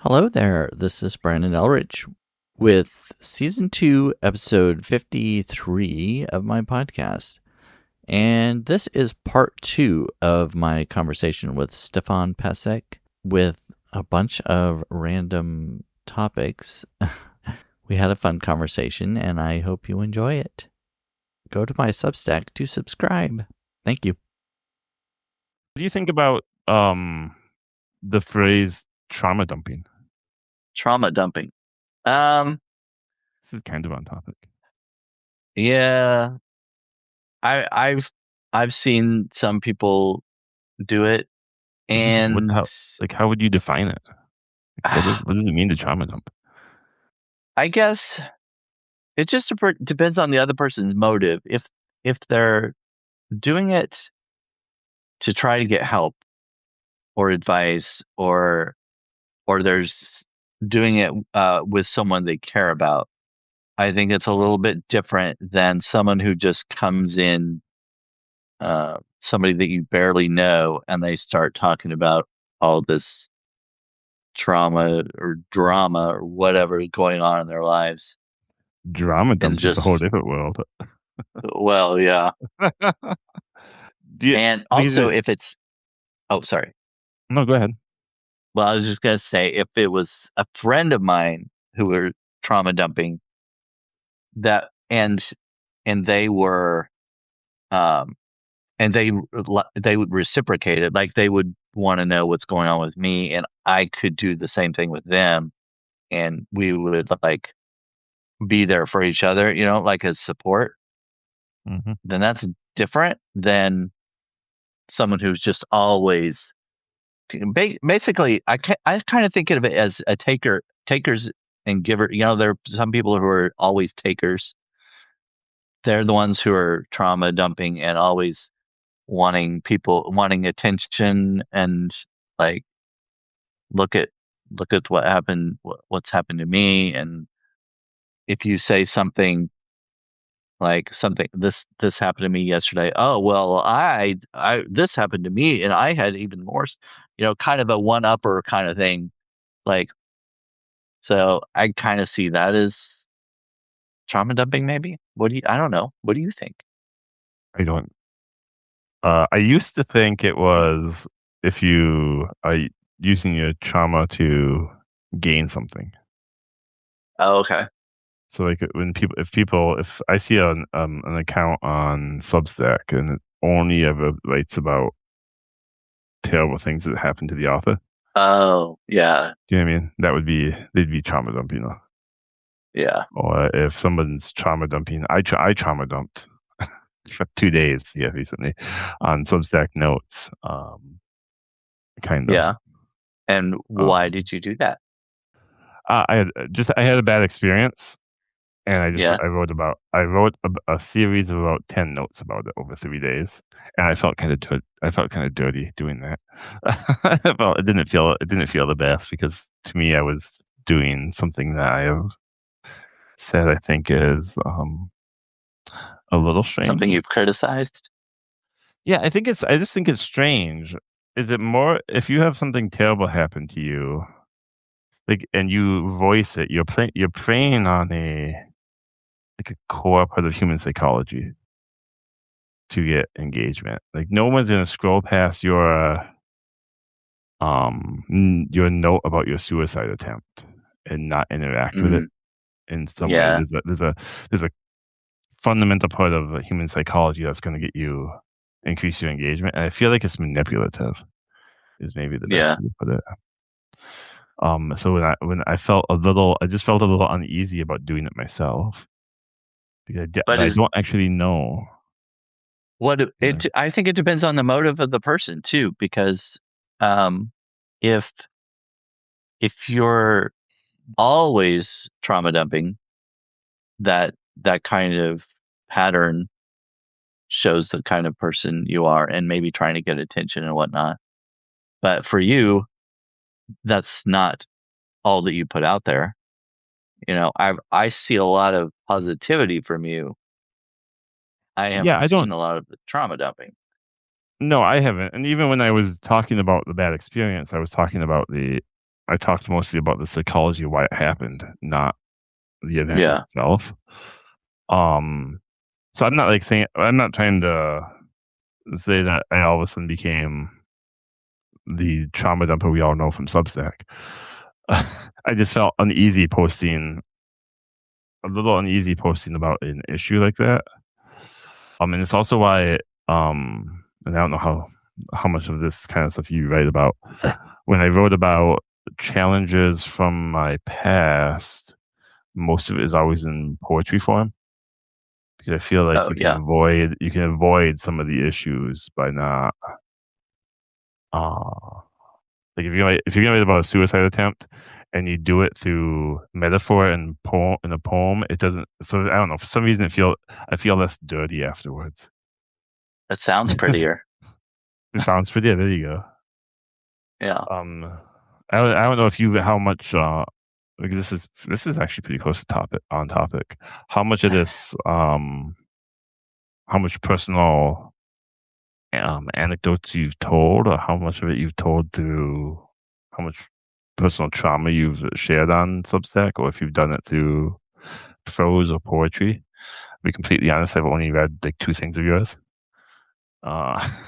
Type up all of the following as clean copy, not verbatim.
Hello there, this is Brandon Elrich with Season 2, Episode 53 of my podcast. And this is part 2 of my conversation with Stefan Pasek with a bunch of random topics. We had a fun conversation, and I hope you enjoy it. Go to my Substack to subscribe. Thank you. What do you think about the phrase trauma dumping? Trauma dumping. This is kind of on topic. Yeah, I've seen some people do it, and how would you define it? What does it mean to trauma dump? I guess it just depends on the other person's motive. If they're doing it to try to get help or advice, or there's doing it with someone they care about, I think it's a little bit different than someone who just comes in, somebody that you barely know, and they start talking about all this trauma or drama or whatever going on in their lives. Drama dump is a whole different world. Well, yeah. And also, if it's... Oh, sorry. No, go ahead. Well, I was just going to say, if it was a friend of mine who were trauma dumping, that and they were, and they would reciprocate it, like they would want to know what's going on with me, and I could do the same thing with them, and we would like be there for each other, like as support. Mm-hmm. Then that's different than someone who's just always... Basically, I kind of think of it as a takers and giver. There are some people who are always takers. They're the ones who are trauma dumping and always wanting attention, and like, look at what happened, what's happened to me. And if you say something like this happened to me yesterday, oh well, I this happened to me and I had even more, kind of a one-upper kind of thing. Like, so I kind of see that as trauma dumping, maybe. I don't know. What do you think? I don't. I used to think it was if you are using your trauma to gain something. Oh, okay. So like if I see an account on Substack and it only ever writes about terrible things that happen to the author. Oh, yeah. Do you know what I mean? They'd be trauma dumping. Yeah. Or if someone's trauma dumping, I trauma dumped for 2 days recently on Substack Notes. Kind of. Yeah. And why did you do that? I had a bad experience, and I wrote a series of about 10 notes about it over 3 days, and I felt kind of dirty doing that. It didn't feel the best, because to me I was doing something that I have said I think is a little strange. Something you've criticized? Yeah, I just think it's strange. Is it more if you have something terrible happen to you, like, and you voice it, you're preying on a core part of human psychology to get engagement. Like, no one's gonna scroll past your note about your suicide attempt and not interact with it in some way. There's a fundamental part of human psychology that's going to increase your engagement, and I feel like it's manipulative. Is maybe the best way to put it. So when I just felt a little uneasy about doing it myself, because I don't actually know. I think it depends on the motive of the person too, because if you're always trauma dumping, that kind of pattern shows the kind of person you are, and maybe trying to get attention and whatnot. But for you, that's not all that you put out there. I see a lot of positivity from you. I haven't seen a lot of the trauma dumping. No, I haven't. And even when I was talking about the bad experience, I was talking about the I talked mostly about the psychology of why it happened, not the event Yeah. itself. Um, so I'm not trying to say that I all of a sudden became the trauma dumper we all know from Substack. I just felt a little uneasy posting about an issue like that. And it's also why, and I don't know how much of this kind of stuff you write about. When I wrote about challenges from my past, most of it is always in poetry form because I feel like Oh, yeah. you can avoid some of the issues by not uh like if you're gonna write about a suicide attempt and you do it through metaphor and poem in a poem, it doesn't. So I don't know. For some reason, I feel less dirty afterwards. That sounds prettier. It sounds pretty. Yeah, there you go. Yeah. I don't know if you how much because this is actually pretty close to topic. How much of this how much personal anecdotes you've told, or how much of it you've told through how much personal trauma you've shared on Substack, or if you've done it through prose or poetry. To be completely honest, I've only read like 2 things of yours,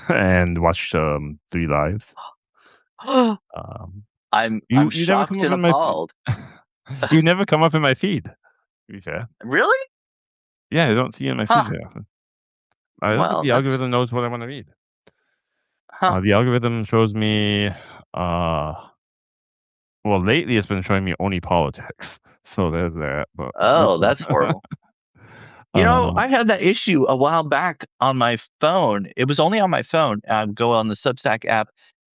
and watched 3 lives. Um, I'm you never come shocked up and in my feed. appalled. You never come up in my feed. To be fair, Really? yeah, I don't see you in my feed Huh. very often. I don't think Well, the that's algorithm knows what I want to read. huh. The algorithm shows me uh well, lately it's been showing me only politics. So there's that, but that's Oh, that's horrible. uh, I had that issue a while back on my phone. It was only on my phone. I'd go on the Substack app,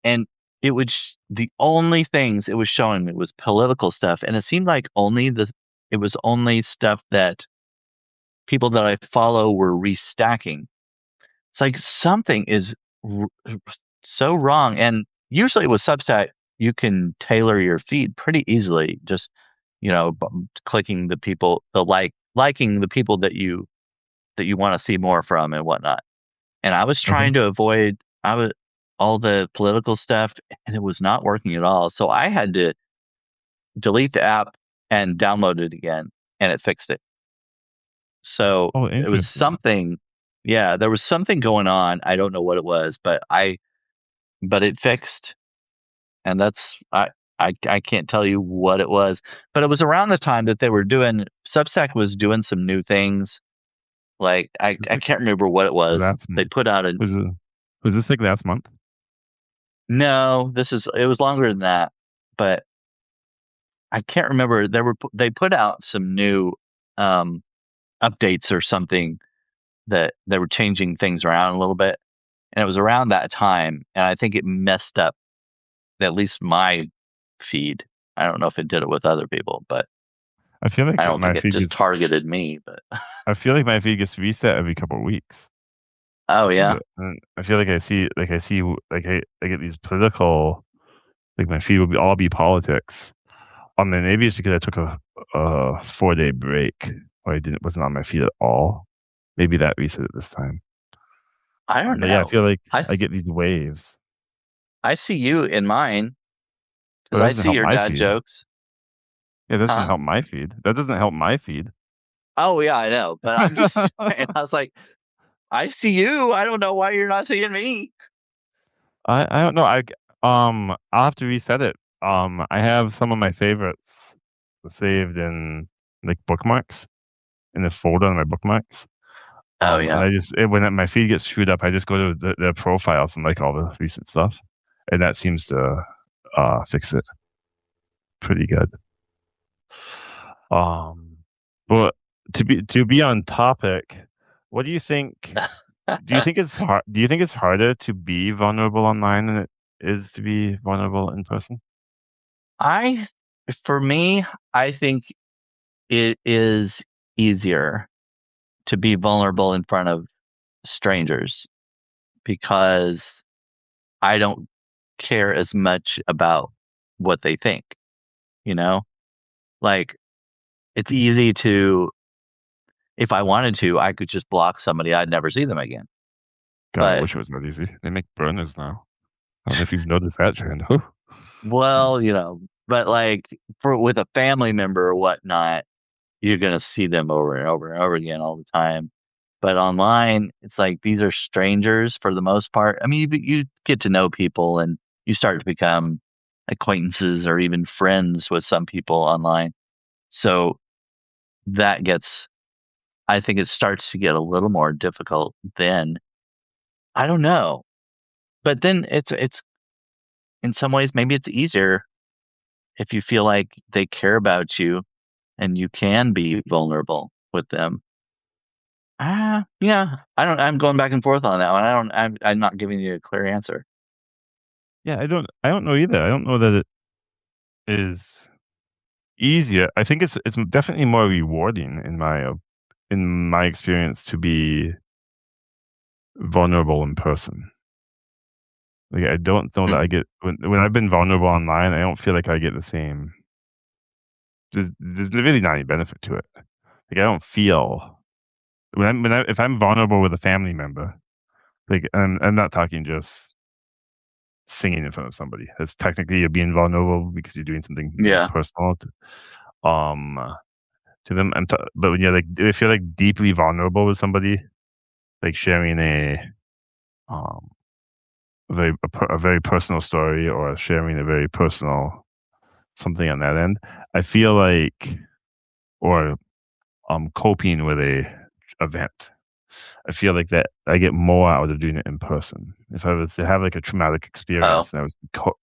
and the only things it was showing me was political stuff, and it seemed like it was only stuff that people that I follow were restacking. It's like something is r- so wrong. And usually with Substack, you can tailor your feed pretty easily. Just clicking liking the people that you want to see more from and whatnot. And I was okay. trying to avoid I was all the political stuff, and it was not working at all. So I had to delete the app and download it again, and it fixed it. So Oh, it was interesting. something, yeah, there was something going on. I don't know what it was, but it fixed, and I can't tell you what it was, but it was around the time that they were doing Substack was doing some new things. Like Was I it can't remember what it was. last They month? put out a Was it was this like last month? no, it was longer than that, but I can't remember. They put out some new um updates or something that they were changing things around a little bit, and it was around that time, and I think it messed up at least my feed. I don't know if it did it with other people, but I feel I like don't my think it feed just gets targeted me. But I feel like my feed gets reset every couple of weeks. oh yeah, And I feel I get these political like my feed will all be politics. And maybe it's because I took a 4-day break where I didn't wasn't on my feed at all. Maybe that reset it this time. I don't But yeah, I know. feel like I I get these waves, I see you in mine but because it I doesn't see help your my dad feed. jokes, Yeah, that doesn't huh? help my feed. That doesn't help my feed. Oh yeah, I know, but I'm just saying. I was like, I see you. I don't know why you're not seeing me. I don't know. I'll have to reset it. I have some of my favorites saved in like bookmarks in a folder on my bookmarks. Oh And yeah, when my feed gets screwed up, I just go to their profiles and like all the recent stuff, and that seems to fix it pretty good. Um, but to be on topic, what do you think? Do you think it's hard? Do you think it's harder to be vulnerable online than it is to be vulnerable in person? I for me, I think it is easier to be vulnerable in front of strangers because I don't care as much about what they think, you know? Like it's easy to if I wanted to, I could just block somebody. I'd never see them again. God, I But wish it was that easy. They make burners now. I don't know if you've noticed that trend. Whew. well, But like with a family member or whatnot, you're gonna see them over and over and over again all the time. But online, it's like these are strangers for the most part. I mean, you get to know people and you start to become acquaintances or even friends with some people online. So that gets, I think it starts to get a little more difficult then. I don't know. But then it's in some ways maybe it's easier if you feel like they care about you and you can be vulnerable with them. Yeah. I'm going back and forth on that one. I'm not giving you a clear answer. Yeah, I don't know either. I don't know that it is easier. I think it's definitely more rewarding in my experience to be vulnerable in person. Like I don't know that I Mm, get when I've been vulnerable online, I don't feel like I get the same. There's really not any benefit to it. Like I don't feel when I if I'm vulnerable with a family member, like I'm not talking just singing in front of somebody. That's technically you're being vulnerable because you're doing something yeah. personal um to them. But when you're like if you're like deeply vulnerable with somebody, like sharing um a very personal story or sharing a very personal something on that end, I feel like or coping with a event. I feel like that I get more out of doing it in person. If I was to have like a traumatic Oh. experience and I was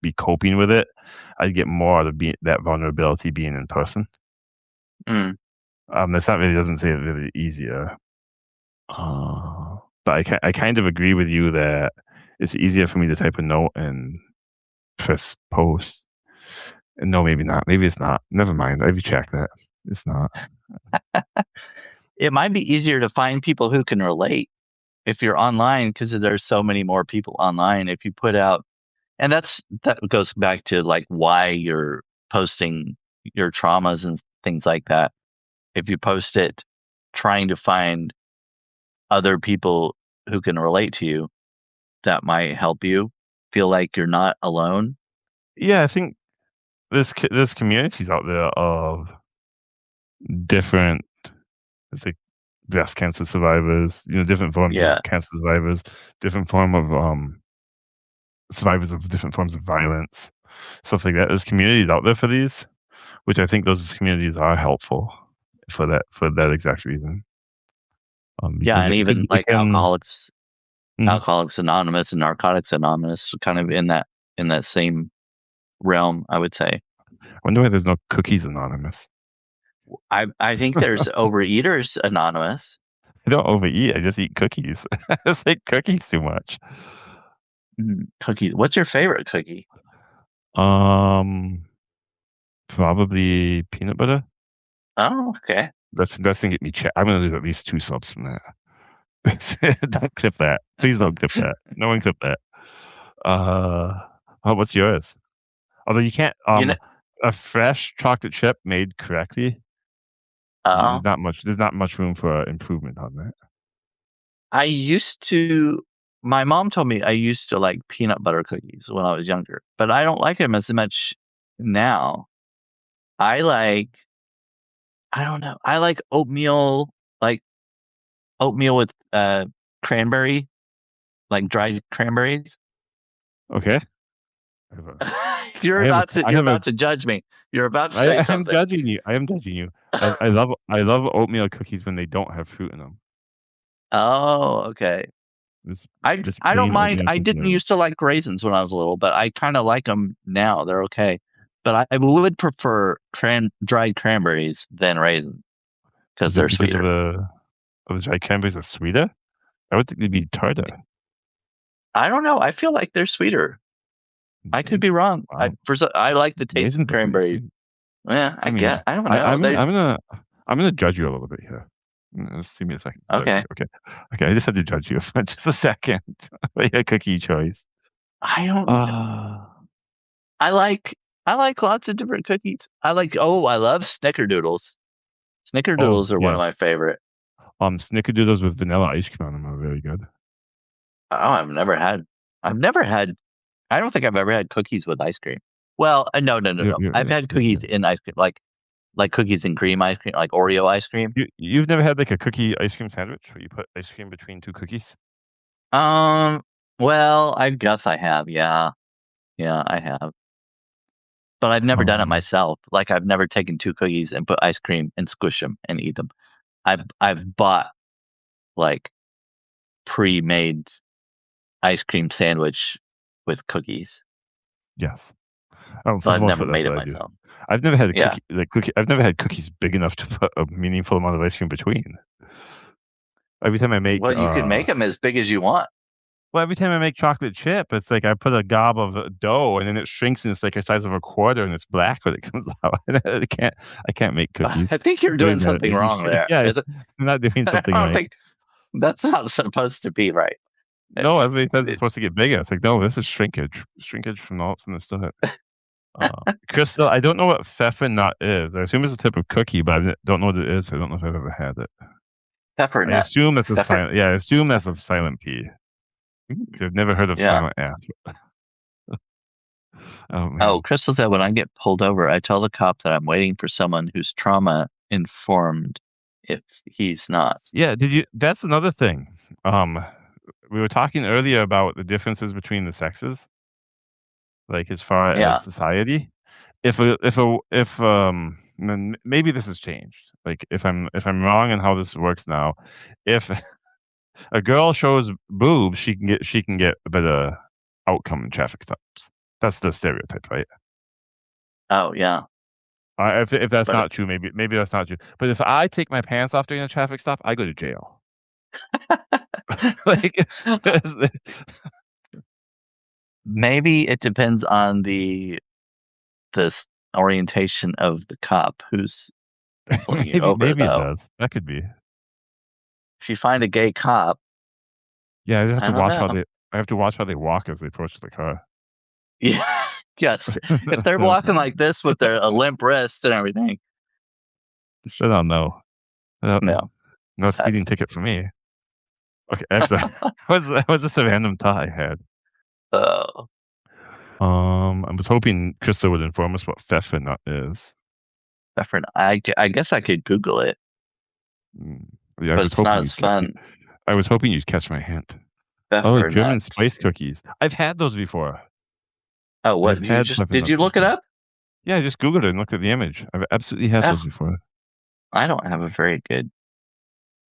be coping with it, I'd get more out of being that vulnerability being in person. Mm, That's not really doesn't say it really easier. But I kind of agree with you that it's easier for me to type a note and press post. And no, maybe not. Maybe it's not. Never mind. I've checked that. It's not. it might be easier to find people who can relate if you're online because there's so many more people online. If you put out, and that goes back to like why you're posting your traumas and things like that. If you post it trying to find other people who can relate to you, that might help you feel like you're not alone. Yeah, I think there's communities out there of different, it's like breast cancer survivors, different forms of Yeah. cancer survivors, different form of survivors of different forms of violence, stuff like that. There's communities out there for these, which I think those communities are helpful for that exact reason. Yeah. Because And even it like can. Mhm. Alcoholics Anonymous and Narcotics Anonymous, kind of in that same realm, I would say. I wonder why there's no Cookies Anonymous. I think there's Overeaters Anonymous. I don't overeat. I just eat cookies. I just like cookies too much. Cookies. What's your favorite cookie? Um, Probably peanut butter. Oh, okay. That's gonna get me checked. I'm gonna lose at least 2 subs from that. Don't clip that. Please don't clip that. No one clip that. Uh, what's yours? Although you can't, You know, a fresh chocolate chip made correctly, uh, there's not much room for improvement on that. I used to. My mom told me I used to like peanut butter cookies when I was younger, but I don't like them as much now. I like. I don't know. I like oatmeal with cranberry, like dried cranberries. Okay. I have a, I You're have a, about to judge me. You're about to say I am something. judging you. I am judging you. I love oatmeal cookies when they don't have fruit in them. Oh, okay. Just I don't plain mind. oatmeal I cookies. didn't used to like raisins when I was little, but I kind of like them now. They're okay. But I would prefer dried cranberries than raisins because Is they're it because sweeter. of the dried cranberries are sweeter? I would think they'd be tartar. I don't know. I feel like they're sweeter. I could be wrong. Wow. I like the taste of Raisins are pretty cranberry. sweet. Yeah, I mean, I don't know. They I'm gonna judge you a little bit here. Just give me a second to judge you. okay. Okay. Okay, I just had to judge you for just a second about your cookie choice. I don't. Uh, I like I like lots of different cookies. I love snickerdoodles. oh, Snickerdoodles are one of my yes. favorite. Snickerdoodles with vanilla ice cream on them are very good. Oh, I've never had I don't think I've ever had cookies with ice cream. Well, no, no, no, You're, no. you're, I've had you're, cookies in ice cream, like cookies and cream ice cream, like Oreo ice cream. you've never had like a cookie ice cream sandwich where you put ice cream between two cookies? Um, well, I guess I have. Yeah, yeah, I have. But I've never done it Um, myself. Like I've never taken two cookies and put ice cream and squish them and eat them. I've bought like pre-made ice cream sandwich with cookies, yes. but For the I've most never part, that's made it what I do. myself. I've never had a Yeah. cookie. I've never had cookies big enough to put a meaningful amount of ice cream between. Every time I make, Well, you can make them as big as you want. well, every time I make chocolate chip, it's like I put a gob of dough and then it shrinks and it's like the size of a quarter and it's black when it comes out. I can't make cookies. I think you're Very doing bad at something making. wrong there. Yeah, I'm not doing I something don't right. think that's not supposed to be right. It, No, everybody says it's it, supposed to get bigger. It's like, no, this is shrinkage from the start. Crystal, I don't know what pfeffer nut is. I assume it's a type of cookie, but I don't know what it is. So I don't know if I've ever had it. pepper I nut. assume that's a Pepper. silent. Yeah, I assume that's a silent P. I've never heard of Yeah. silent F. Oh Oh, man. Crystal said when I get pulled over, I tell the cop that I'm waiting for someone who's trauma informed if he's not. Yeah, did you? That's another thing. Um, we were talking earlier about the differences between the sexes, like as far as Yeah. society. Maybe this has changed. Like if I'm wrong in how this works now, if a girl shows boobs, she can get a better outcome in traffic stops. That's the stereotype, right? Oh, yeah. If that's But not true, maybe that's not true. But if I take my pants off during a traffic stop, I go to jail. Like, maybe it depends on the orientation of the cop who's pulling you over, maybe it though. does. That could be. If you find a gay cop, Yeah, I don't know. I have to watch how they walk as they approach the car. Yeah. Yes. If they're walking like this with their a limp wrist and everything, Then I'll know. No, no. no I, speeding ticket for me. Okay, actually, that was just a random thought I had. oh, I was hoping Krista would inform us what pfeffernuss is. different. I guess I could Google it, Mm, yeah, but it's not as fun. I was hoping you'd catch my hint. Oh, Pepper German nuts. spice cookies. I've had those before. Oh, what I've you had just did you pfeffernuss look it before. up? Yeah, I just Googled it and looked at the image. I've absolutely had those Oh, before. I don't have a very good.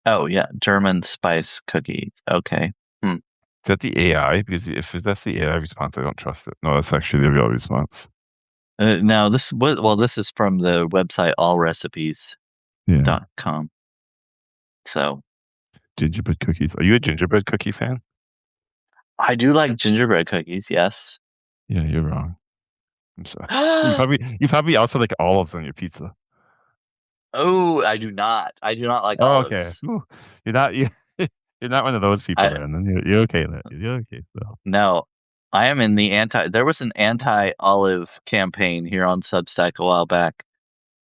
Oh yeah, German spice cookies. Okay. Hmm. Is that the AI? Because if that's the AI response, I don't trust it. No, that's actually the real response. Now this is from the website Yeah. allrecipes.com. So Gingerbread cookies. Are you a gingerbread cookie fan? I do like gingerbread cookies. Yes. Yeah, you're wrong. I'm sorry. You probably also like olives on your pizza. Oh, I do not. I do not like Oh, okay. olives. Ooh, you're not you you're not one of those people I then. Then you're okay then. You're okay still. No. I am in the anti. There was an anti-olive campaign here on Substack a while back.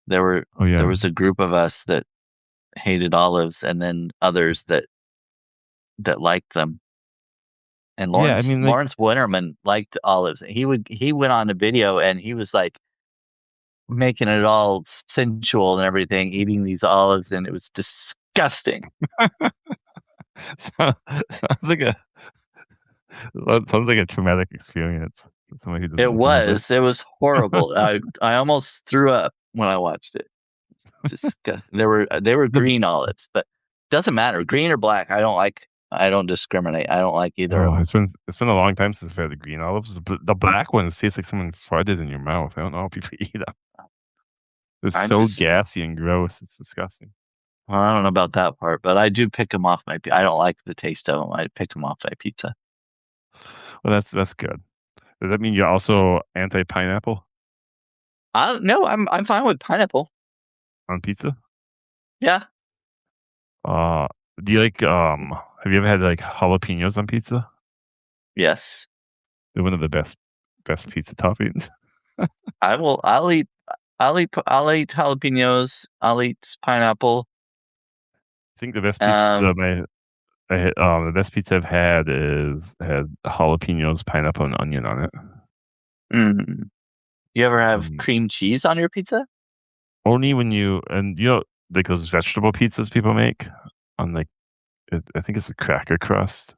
There were Oh there yeah. was a group of us that hated olives, and then others that liked them. And Yeah, I Lawrence mean like Lawrence Winterman liked olives. He went on a video and he was like making it all sensual and everything, eating these olives, and it was disgusting. sounds like a sounds like a traumatic experience for somebody who doesn't It like olives. was horrible. I almost threw up when I watched it. Disgusting. They were The green olives, but doesn't matter, green or black. I don't discriminate. I don't like either of Oh, them. it's been a long time since I've had the green olives. The black ones taste like someone farted in your mouth. I don't know how people eat them. It's I'm so just gassy and gross. It's disgusting. well, I don't know about that part, but I do pick them off I don't like the taste of them. I pick them off my pizza. Well, that's good. Does that mean you're also anti-pineapple I No, I'm fine with pineapple. on pizza? Yeah. Uh, do you like have you ever had like jalapenos on pizza? Yes. They're one of the best pizza toppings. I will. I'll eat jalapenos. I'll eat pineapple. I think the best pizza Um. the best pizza I've had is had jalapenos, pineapple, and onion on it. mm, You ever have Some cream cheese on your pizza? only when like those vegetable pizzas people make on like I think it's a cracker crust,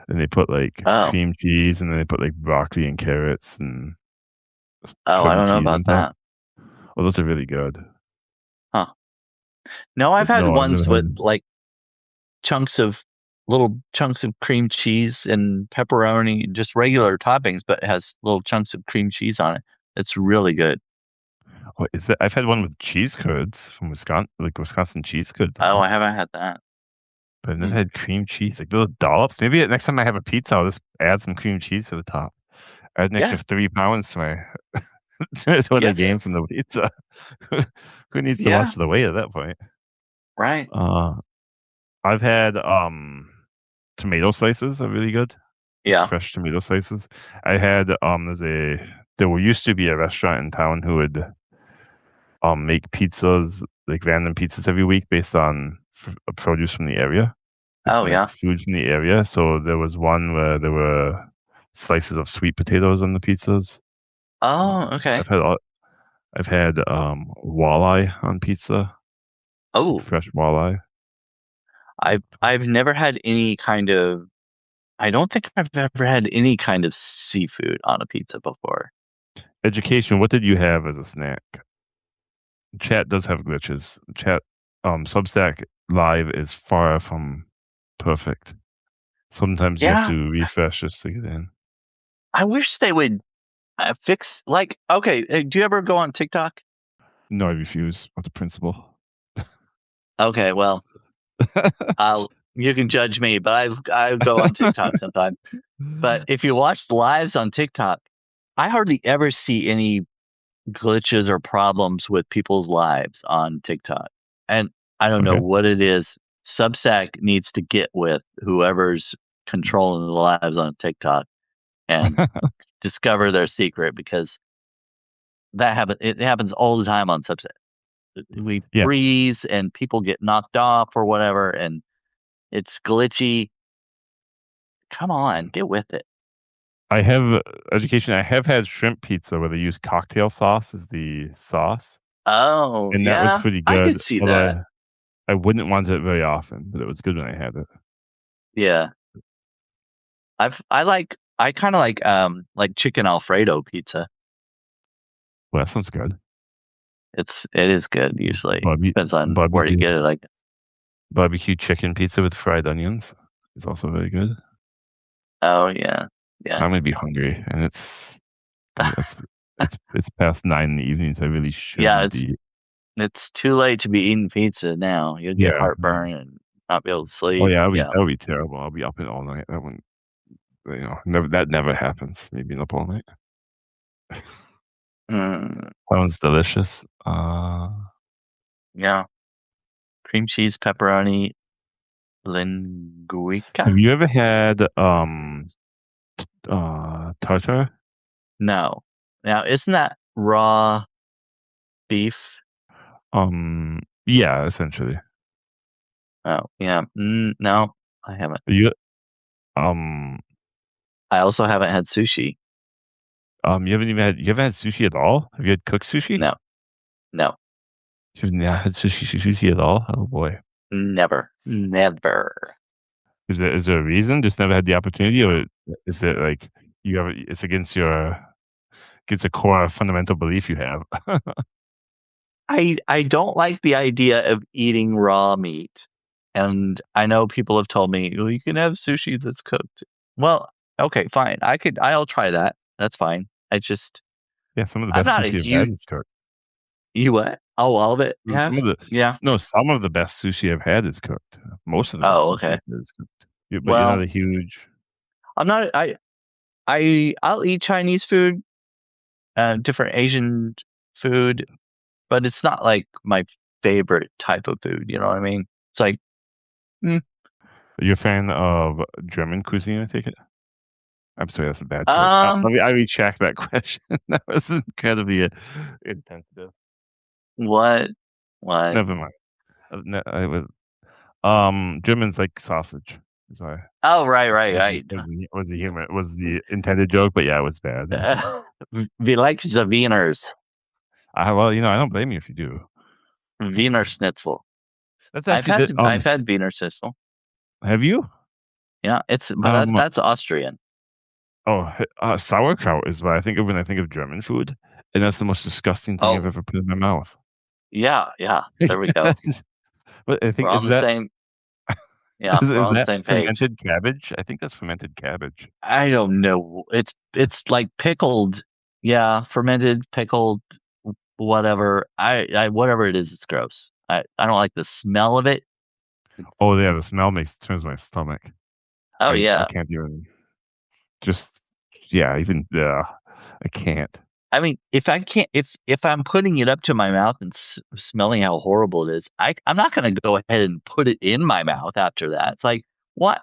and they put like Oh, cream cheese, and then they put like broccoli and carrots and oh, I shredded don't know cheese about on top. that. Oh, those are really good. Huh. No, I've But had no, I've never ones with had. like chunks of little chunks of cream cheese and pepperoni, just regular toppings, but it has little chunks of cream cheese on it. It's really good. What is that? I've had one with cheese curds from Wisconsin, like Wisconsin cheese curds Oh, on it. I haven't had that. But I've never Hmm. had cream cheese, like little dollops. Maybe next time I have a pizza, I'll just add some cream cheese to the top. Add an extra Yeah, 3 pounds to my to what I yeah, gained from the pizza. Who needs to yeah. watch the weight at that point? Right. Uh, I've had tomato slices are really good, like Yeah. fresh tomato slices. I had there used to be a restaurant in town who would make pizzas, like random pizzas every week based on produce from the area, Oh, like yeah. food from the area. So there was one where there were slices of sweet potatoes on the pizzas. Oh, Um, okay. I've had all, I've had walleye on pizza, like Oh, fresh walleye. I've never had any kind of. I don't think I've ever had any kind of seafood on a pizza before. Education. What did you have as a snack? Chat does have glitches. Chat Substack Live is far from perfect. Sometimes you have Yeah, to refresh just to get in. I wish they would fix like okay, do you ever go on TikTok? No, I refuse. Of the principle. Okay, well, I'll you can judge me, but I go on TikTok sometimes. But if you watch lives on TikTok, I hardly ever see any glitches or problems with people's lives on TikTok. And I don't know Okay. what it is. Substack needs to get with whoever's controlling the lives on TikTok and discover their secret because it happens all the time on Substack. We Yeah, freeze and people get knocked off or whatever and it's glitchy. Come on, get with it. I have education. I have had shrimp pizza where they use cocktail sauce as the sauce, Oh, and that was yeah, pretty I could good. see Although that. I wouldn't want it very often, but it was good when I had it. Yeah. I kind of like chicken Alfredo pizza. Well, that sounds good. It is good usually. Barbie, Depends on where you barbecue, get it, I guess. barbecue chicken pizza with fried onions is also very good. Oh yeah. Yeah. I'm gonna be hungry, and it's past 9 in the evening, so I really Yeah, shouldn't eat. it's too late to be eating pizza now. You'll get Yeah. heartburn and not be able to Oh sleep. yeah, Yeah. that would be terrible. I'll be up and all night. That wouldn't, that never happens. Me being up all night. Mm, Sounds delicious. yeah. Cream cheese, pepperoni, linguica? Have you ever had tartar? No. Now, isn't that raw beef? Yeah, essentially. Oh, yeah. No, I haven't. You um I also haven't had sushi. you haven't had sushi at all? Have you had cooked sushi? No, no, You've not had sushi at all? Oh boy. never, never. Is there a reason? Just never had the opportunity, or is it like it's against a core fundamental belief you have? I don't like the idea of eating raw meat. And I know people have told me, well, you can have sushi that's cooked. Well, okay, fine. I'll try that. That's fine. Yeah, some of the I'm best not a sushi I've had huge, is cooked. you what? Oh, all of it have? Some of the Yeah. no, some of the best sushi I've had is cooked. Most of the best Oh, sushi okay. I've had is cooked. But you're not Well, a huge. I'm not, I'll eat Chinese food, different Asian food, but it's not like my favorite type of food. You know what I mean? It's like, mm, You're a fan of German cuisine, I take it? I'm sorry, that's a bad joke. um, I retract that question. That was incredibly insensitive. what, what? Never mind. I was Germans like sausage. That's why Oh, right, right, right. was the intended joke, but yeah, it was bad. We like the Wieners, Well, I don't blame you if you do. Wiener Schnitzel. That's actually I've had Wiener Schnitzel. have you? Yeah, that's Austrian. Oh, sauerkraut is what I think of when I think of German food, and that's the most disgusting thing I've Oh, ever put in my mouth. yeah, yeah. There we go. But I We're think on is the that same. Yeah, we're is on the that same page. fermented cabbage? I think that's fermented cabbage. I don't know. It's like pickled. Yeah, fermented, pickled, whatever. I whatever it is, it's gross. I don't like the smell of it. Oh yeah, the smell makes turns my stomach. Oh I yeah. can't even just yeah even I can't. I mean, if I can't, if I'm putting it up to my mouth and smelling how horrible it is, I'm not going to go ahead and put it in my mouth after that. It's like, what?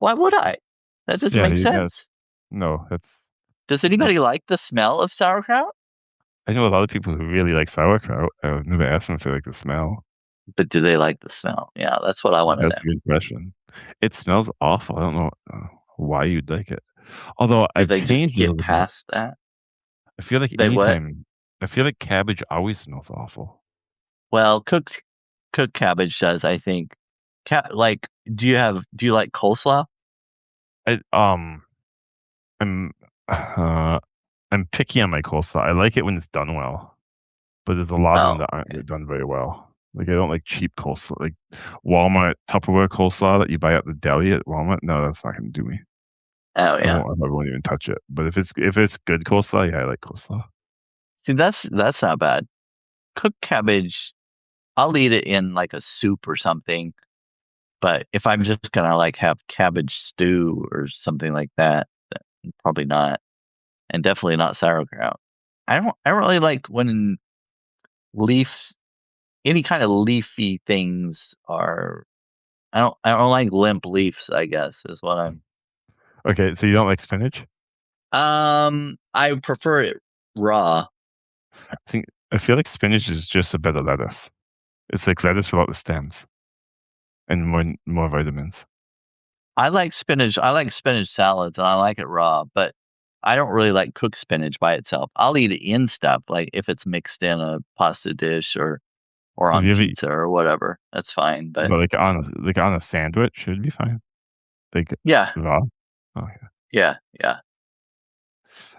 Why would I? That doesn't Yeah, make yeah. sense. No, Does anybody that's. like the smell of sauerkraut? I know a lot of people who really like sauerkraut. I've never asked them if they like the smell. But do they like the smell? Yeah, that's what I want to know. That's a good question. It smells awful. I don't know why you'd like it. Although Do I've they just changed a get little bit. past that? I feel like They what? I feel like cabbage always smells awful. Well, cooked cabbage does, I think. Like, do you like coleslaw? I I'm uh I'm picky on my coleslaw. I like it when it's done well, but there's a lot of them Oh, that aren't okay. done very well. Like I don't like cheap coleslaw, like Walmart Tupperware coleslaw that you buy at the deli at Walmart. No, that's not gonna do me. Oh yeah. I won't even touch it. But if it's good coleslaw, yeah, I like coleslaw. See, that's not bad. Cooked cabbage, I'll eat it in like a soup or something. But if I'm just gonna like have cabbage stew or something like that, probably not. And definitely not sauerkraut. I don't really like when leaves any kind of leafy things are I don't like limp leaves, I guess, is what I'm Okay, so you don't like spinach? I prefer it raw. I feel like spinach is just a better lettuce. It's like lettuce without the stems and more vitamins. I like spinach salads and I like it raw, but I don't really like cooked spinach by itself. I'll eat it in stuff, like if it's mixed in a pasta dish or Have on you ever pizza or whatever. That's fine. But but like on a sandwich should be fine. Like yeah, raw. Oh yeah. yeah, yeah.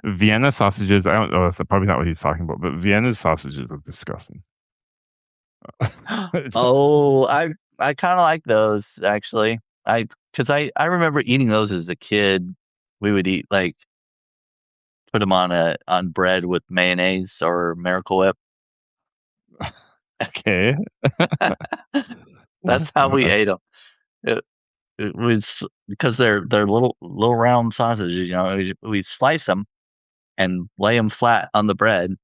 Vienna sausages, I don't know, that's probably not what he's talking about, but Vienna sausages are disgusting. Oh, I kind of like those actually. Because I remember eating those as a kid. We would eat like put them on bread with mayonnaise or Miracle Whip. Okay. That's how we ate them. It was because they're little round sausages. We slice them and lay them flat on the bread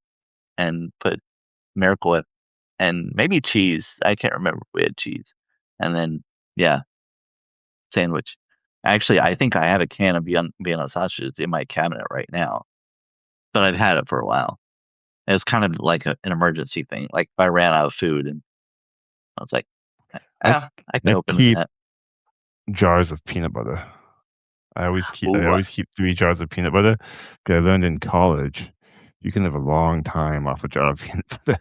and put Miracle Whip and maybe cheese. I can't remember if we had cheese. And then yeah, sandwich. Actually, I think I have a can of Vienna sausages in my cabinet right now, but I've had it for a while. It was kind of like an emergency thing. Like if I ran out of food and I was like, I I can I open keep that. jars of peanut butter. I Oh, always keep 3 jars of peanut butter. 'Cause I learned in college you can live a long time off a jar of peanut butter.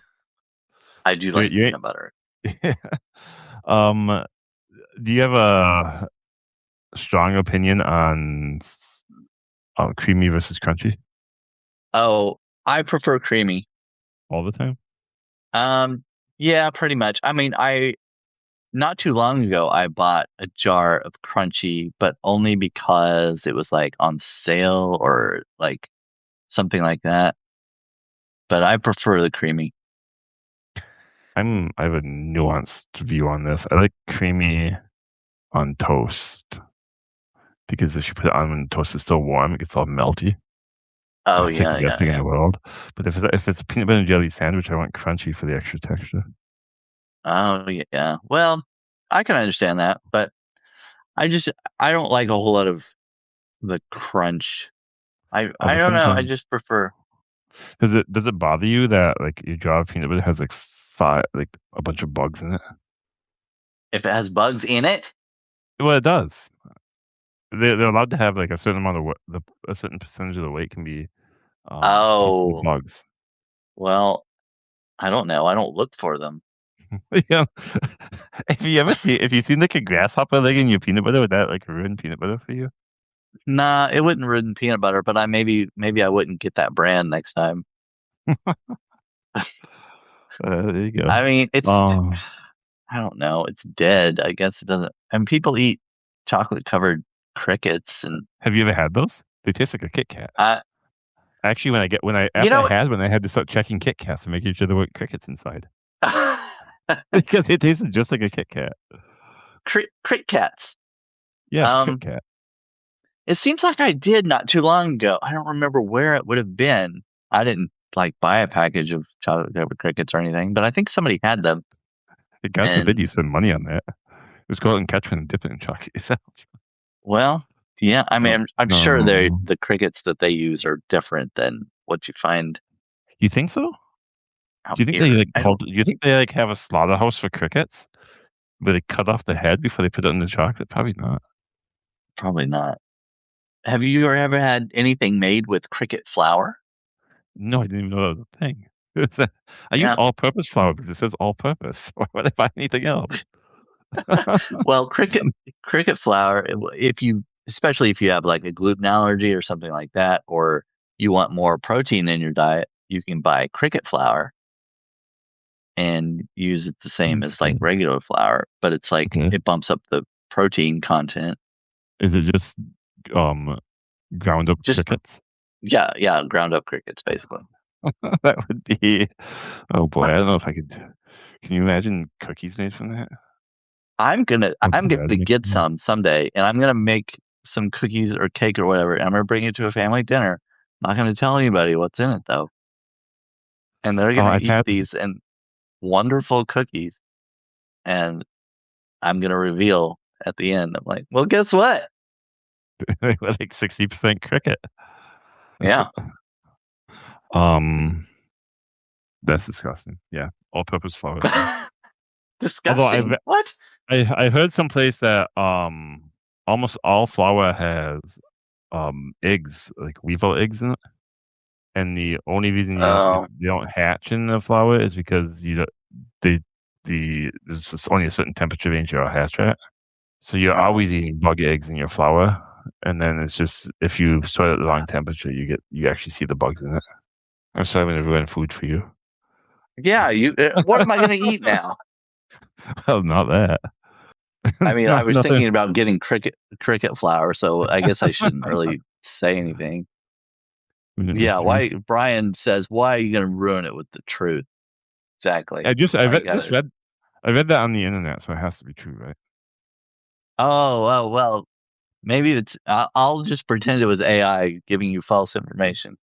I do like You peanut butter. ain't um do you have a strong opinion on creamy versus crunchy Oh, I prefer creamy. all the time? Um, yeah, pretty much. I mean, I not too long ago I bought a jar of crunchy, but only because it was like on sale or like something like that. But I prefer the creamy. I have a nuanced view on this. I like creamy on toast because if you put it on when the toast is still warm, it gets all melty. And Oh it's like yeah, the best yeah, thing in yeah. the world. But if it's a peanut butter and jelly sandwich, I want crunchy for the extra texture. Oh yeah. Well, I can understand that, but I just I don't like a whole lot of the crunch. I But don't know. I sometimes just prefer does it bother you that like your jar of peanut butter has like a bunch of bugs in it? if it has bugs in it. Well, it does. They're allowed to have like a certain amount of a certain percentage of the weight can be eats the Oh, bugs. well, I don't know. I don't look for them. Yeah. If you seen like a grasshopper leg in your peanut butter, would that like ruin peanut butter for you? Nah, it wouldn't ruin peanut butter, but maybe I wouldn't get that brand next time. There you go. I mean, Oh, I don't know. It's dead. I guess it doesn't. And people eat chocolate covered crickets, and have you ever had those? They taste like a Kit Kat. I, Actually, you know, when I had to start checking Kit Kats and making sure there weren't crickets inside because it tasted just like a Kit Kat. Crit Cats. Yes, Kit Um, Kat. it seems like I did not too long ago. I don't remember where it would have been. I didn't like buy a package of chocolate covered crickets or anything, but I think somebody had them. God forbid And you spend money on that. Just go out and catch one and dip it in chocolate yourself. well, yeah, I mean, Don't I'm sure no. the crickets that they use are different than what you find You think so? out here. Do you think they like have a slaughterhouse for crickets where they cut off the head before they put it in the chocolate? Probably not. Probably not. Have you ever had anything made with cricket flour? No, I didn't even know that was a thing. I use Yeah. all-purpose flour because it says all-purpose. Why would I buy anything else? Well, cricket flour, if you especially if you have like a gluten allergy or something like that, or you want more protein in your diet, you can buy cricket flour and use it the same That's as like regular flour, but it's like okay. it bumps up the protein content. Is it just um ground up Just crickets? yeah, ground up crickets basically. That would be oh boy, I don't know if I could. Can you imagine cookies made from that? Or I'm bread gonna made get from that? some someday, and I'm gonna make some cookies or cake or whatever, and I'm gonna bring it to a family dinner. I'm not gonna tell anybody what's in it though, and they're Oh, gonna I've eat had these and wonderful cookies, and I'm gonna reveal at the end. I'm like, well, guess what? like 60% cricket. That's Yeah, um that's disgusting. Yeah, all-purpose flour is gross. Although disgusting. What? I heard someplace that almost all flour has eggs, like weevil eggs in it, and the only reason Oh, they don't hatch in the flour is because you don't, they there's just only a certain temperature range you'll hatch at. So you're oh, always eating bug eggs in your flour, and then it's just if you store it at the wrong temperature, you actually see the bugs in it. I'm sorry, I'm gonna ruin food for you. yeah. You. What am I gonna eat now? Well, not that. I mean, I Not was nothing. thinking about getting cricket flour, so I guess I shouldn't really say anything. Ruin it with Yeah, truth. why Brian says, why are you gonna ruin it with the truth? Exactly. I Why you read, just gotta read I read that on the internet, so it has to be true, right? oh well maybe I'll just pretend it was AI giving you false information.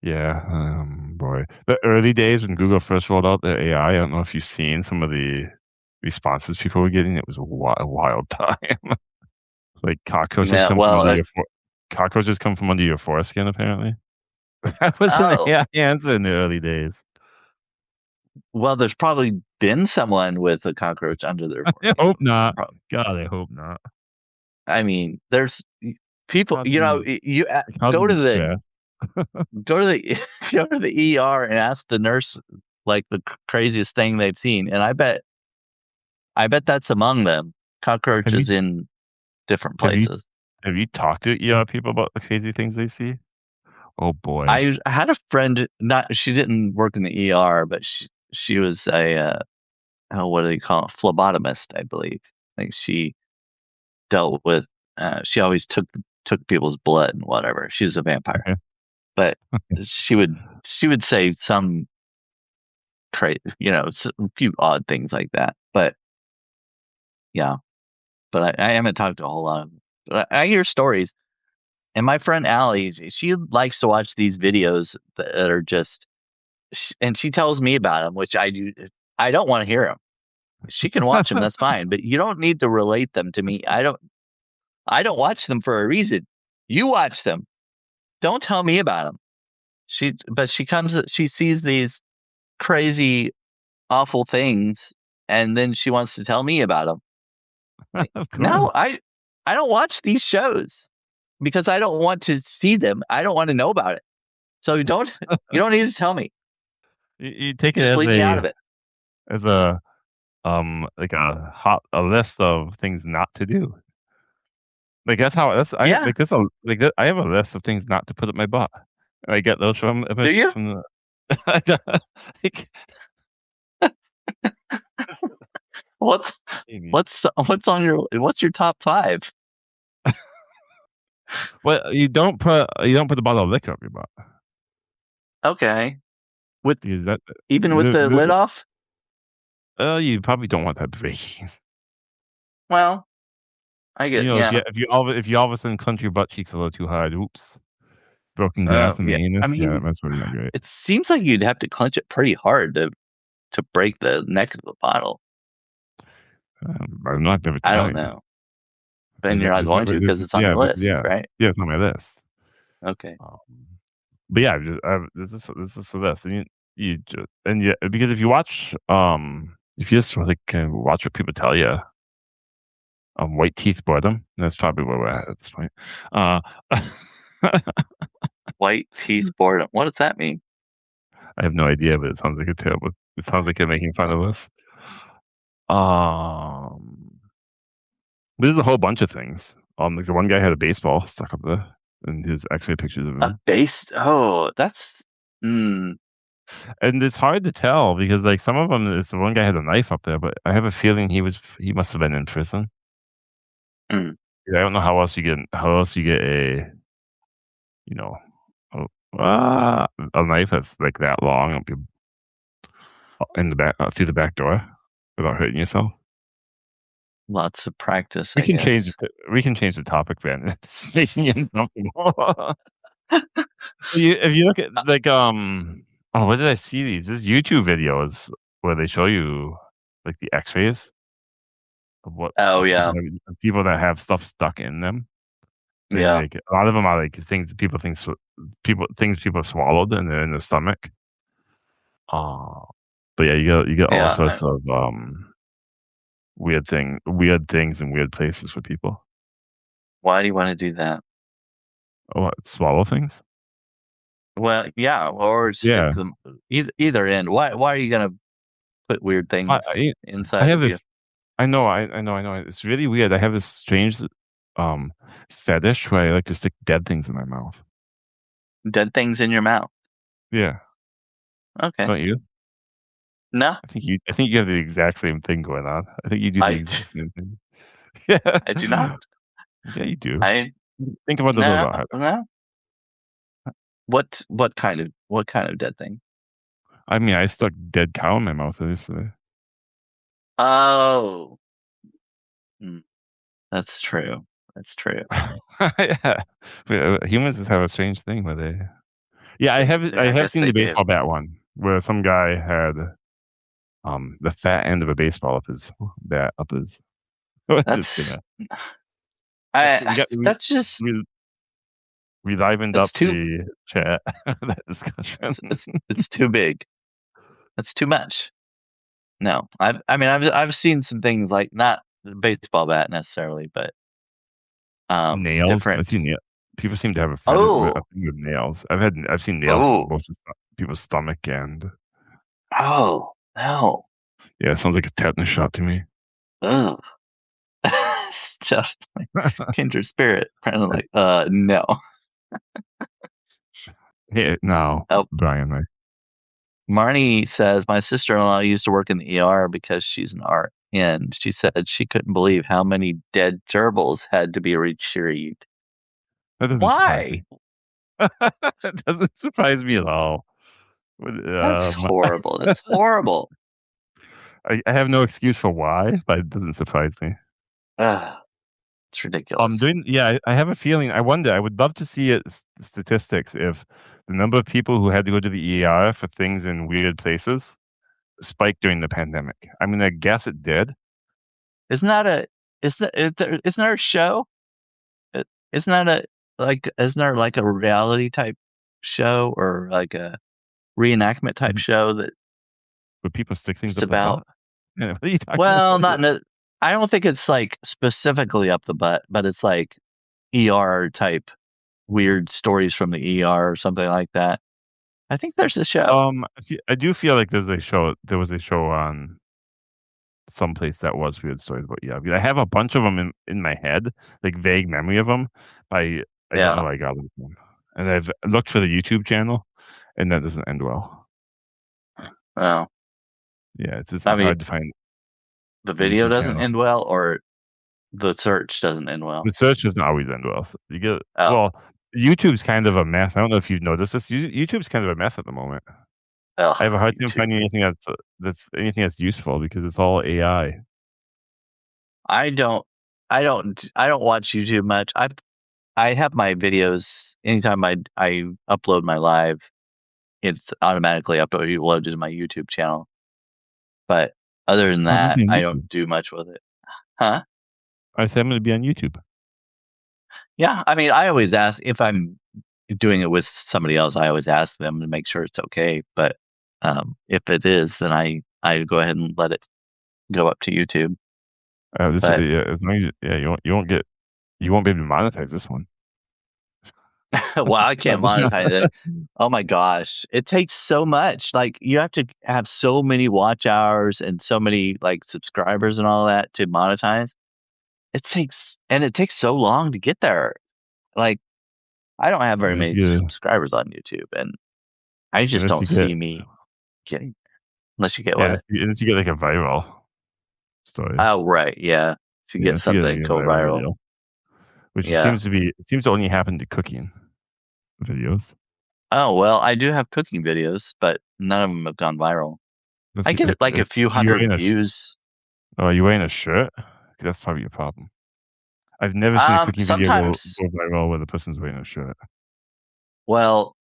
Yeah, boy. The early days when Google first rolled out their AI, I don't know if you've seen some of the responses people were getting. It was a wild time. Like Yeah, well cockroaches come from under your foreskin, apparently. That was an oh AI answer in the early days. well there's probably been someone with a cockroach under their I foreskin. hope not. Prob- God, I hope not. I mean, there's people, Causing me go causing to me the stress. go to the go to the ER and ask the nurse like the craziest thing they've seen, and I bet that's among them. Have you Cockroaches in different have you places. have you talked to ER people about the crazy things they see? Oh boy. I had a friend, not she didn't work in the ER, but she was a oh, what do you call it? Phlebotomist, I believe. Like she dealt with she always took people's blood and whatever. She was a vampire, Okay. but she would say some crazy, a few odd things like that. But yeah, but I haven't talked to a whole lot of them. But I hear stories, and my friend Allie, she likes to watch these videos that are just, and she tells me about them, which I do. I don't want to hear them. She can watch them, that's fine, but you don't need to relate them to me. I don't watch them for a reason. You watch them. Don't tell me about them. But she sees these crazy, awful things, and then she wants to tell me about them. Of No, course. I don't watch these shows because I don't want to see them. I don't want to know about it. So you don't need to tell me. You take it Just leave me out of it. as like a list of things not to do. Like that's I Yeah. like this like that, I have a list of things not to put up my butt. And I get those Do you? from the like, What's maybe. what's your top five? Well, you don't put a bottle of liquor up your butt Okay. With because that even with the lid off? you probably don't want that breaking. Well, I You get know, yeah. if you all of a sudden clench your butt cheeks a little too hard, oops, broken glass in Yeah. the I anus. Yeah, mean, that's really not great. it seems like you'd have to clench it pretty hard to break the neck of the bottle. I've not never I don't tried. know. Then you're not There's going never, to because it's on yeah, your list, yeah, right? yeah, it's on my list. Okay. Um, but yeah, this is for this, and you just and yeah, because if you just like watch what people tell you, white teeth boredom. That's probably where we're at this point. Uh, White teeth boredom. What does that mean? I have no idea, but it sounds like a terrible. It sounds like you're making fun of us. Um, there's a whole bunch of things. Like the one guy had a baseball stuck up there, and there's actually pictures of A him. base? Oh, that's mm, And it's hard to tell because like some of them, it's the one guy had a knife up there, but I have a feeling he must have been in prison. mm. I don't know how else you get you know a, a knife that's like that long up in the back through the back door without hurting yourself. Lots of practice, I guess. We can change the topic, man. It's making you uncomfortable. If you look at Uh, like oh, where did I see these? This YouTube videos where they show you like the X-rays of what oh yeah, of people that have stuff stuck in them. They yeah, like a lot of them are like things people swallowed and they're in the stomach. Uh, but yeah, you get all yeah. sorts of weird things in weird places for people. Why do you want to do that? Oh, what, swallow things? Well, yeah, or stick Yeah, them either end. Why are you gonna put weird I things I, I inside have of you? this. I know. It's really weird. I have this strange um fetish where I like to stick dead things in my mouth. Dead things in your mouth. Yeah, Okay. don't you? No, I think you have the exact same thing going on. I think you do the I exact same thing. Yeah. I do not. Yeah, you do. I Think about it a little no bit harder. no. What kind of dead thing? I mean, I stuck dead cow in my mouth yesterday. Oh, mm, that's true. That's true. Yeah. Humans just have a strange thing where they. Yeah, I I have guess seen they the do. baseball bat one where some guy had the fat end of a baseball up his bat up his. We're just That's gonna. I. That's just We we livened it's up too the chat that discussion. it's too big. That's too much. No, I mean I've seen some things like not the baseball bat necessarily, but Nails. different. People seem to have a Oh, thing with nails. I've seen nails in oh, both people's stomach and oh, no. yeah, it sounds like a tetanus shot to me. Ugh. Stuff like kindred spirit. Apparently, like, no. Hey, no, Oh, Brian. Marnie says my sister-in-law used to work in the ER because she's an RN. And she said she couldn't believe how many dead gerbils had to be retrieved. That doesn't surprise me. Why? That doesn't surprise me at all. That's horrible. That's horrible. I have no excuse for why, but it doesn't surprise me. Ugh, it's ridiculous. I have a feeling. I wonder. I would love to see statistics if the number of people who had to go to the ER for things in weird places spiked during the pandemic. I mean, I guess it did. Isn't that a isn't there a show? Isn't that a like isn't there like a reality type show or like a reenactment type Mhm. show that But people stick things it's up their butt. about Yeah, what are you talking well, about? not Here? I don't think it's like specifically up the butt, but it's like ER type weird stories from the ER or something like that. I think there's a show. I do feel like there was a show on someplace that was weird stories about yeah. I have a bunch of them in my head, like vague memory of them. I don't know Yeah. where I got them from, and I've looked for the YouTube channel, and that doesn't end well. Well, Yeah, I it's mean, hard to find the a video YouTube doesn't channel. end well, or the search doesn't end well. The search doesn't always end well. So you get Oh, well, YouTube's kind of a mess. I don't know if you've noticed this. YouTube's kind of a mess at the moment. oh, I have a hard time YouTube. finding anything that's anything that's useful because it's all AI. I don't, I don't watch YouTube much. I have my videos anytime I upload my live, it's automatically uploaded to my YouTube channel. But other than I'm gonna that, be on I don't YouTube. do much with it. Huh? I said I'm gonna be on YouTube. Yeah, I mean, I always ask if I'm doing it with somebody else. I always ask them to make sure it's okay. But if it is, then I go ahead and let it go up to YouTube. This But yeah, as long as yeah, you won't be able to monetize this one. well, I can't monetize it. Oh my gosh, it takes so much. Like you have to have so many watch hours and so many like subscribers and all that to monetize. It takes so long to get there. Like I don't have very Unless many you subscribers on YouTube, and I just unless don't you get see me getting unless you get yeah, what? unless you get like a viral story. Oh, right, yeah. If you Yeah, get unless you get like something a go viral viral, video, which yeah. it seems to only happen to cooking videos. Oh well, I do have cooking videos, but none of them have gone viral. If I you, get like a few you're hundred wearing views. are you wearing a shirt? 'Cause that's probably your problem. I've never seen a cooking video Sometimes, go viral where the person's wearing a shirt. well,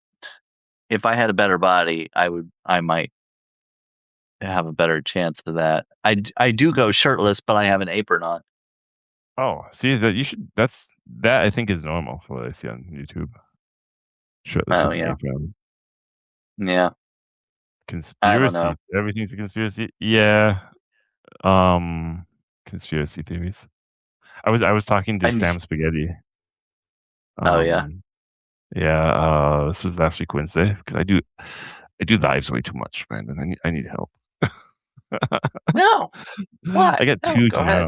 if I had a better body, I might have a better chance of that. I do go shirtless, but I have an apron on. Oh, see that you should. That I think is normal for what I see on YouTube. Shirtless Oh with an yeah, apron. yeah. I don't know. Conspiracy. Everything's a conspiracy. Yeah. Um, conspiracy theories. I was talking to I Sam Spaghetti. oh yeah. Um, yeah. This was last week Wednesday because I do lives way too much, Brandon. I need help. No, I what? got No, two go ahead.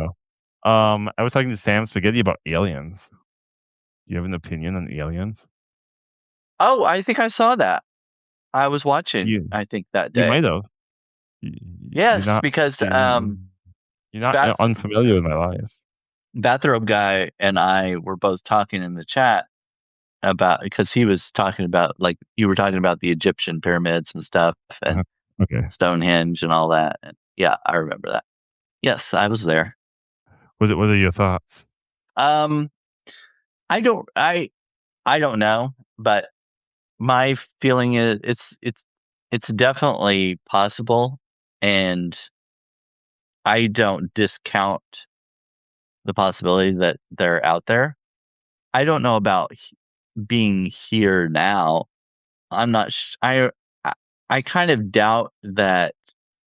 tomorrow. I was talking to Sam Spaghetti about aliens. Do you have an opinion on aliens? Oh, I think I saw that. I was watching. You I think that you day. might have. You, you're Yes, not because you're not bath unfamiliar with my lives. bathrobe guy and I were both talking in the chat about because he was talking about like you were talking about the Egyptian pyramids and stuff and Uh-huh. Okay. Stonehenge and all that. And yeah, I remember that. Yes, I was there. What are your thoughts? Um, I don't, I don't know, but my feeling is it's definitely possible, and I don't discount the possibility that they're out there. I don't know about being here now. I'm not. I I kind of doubt that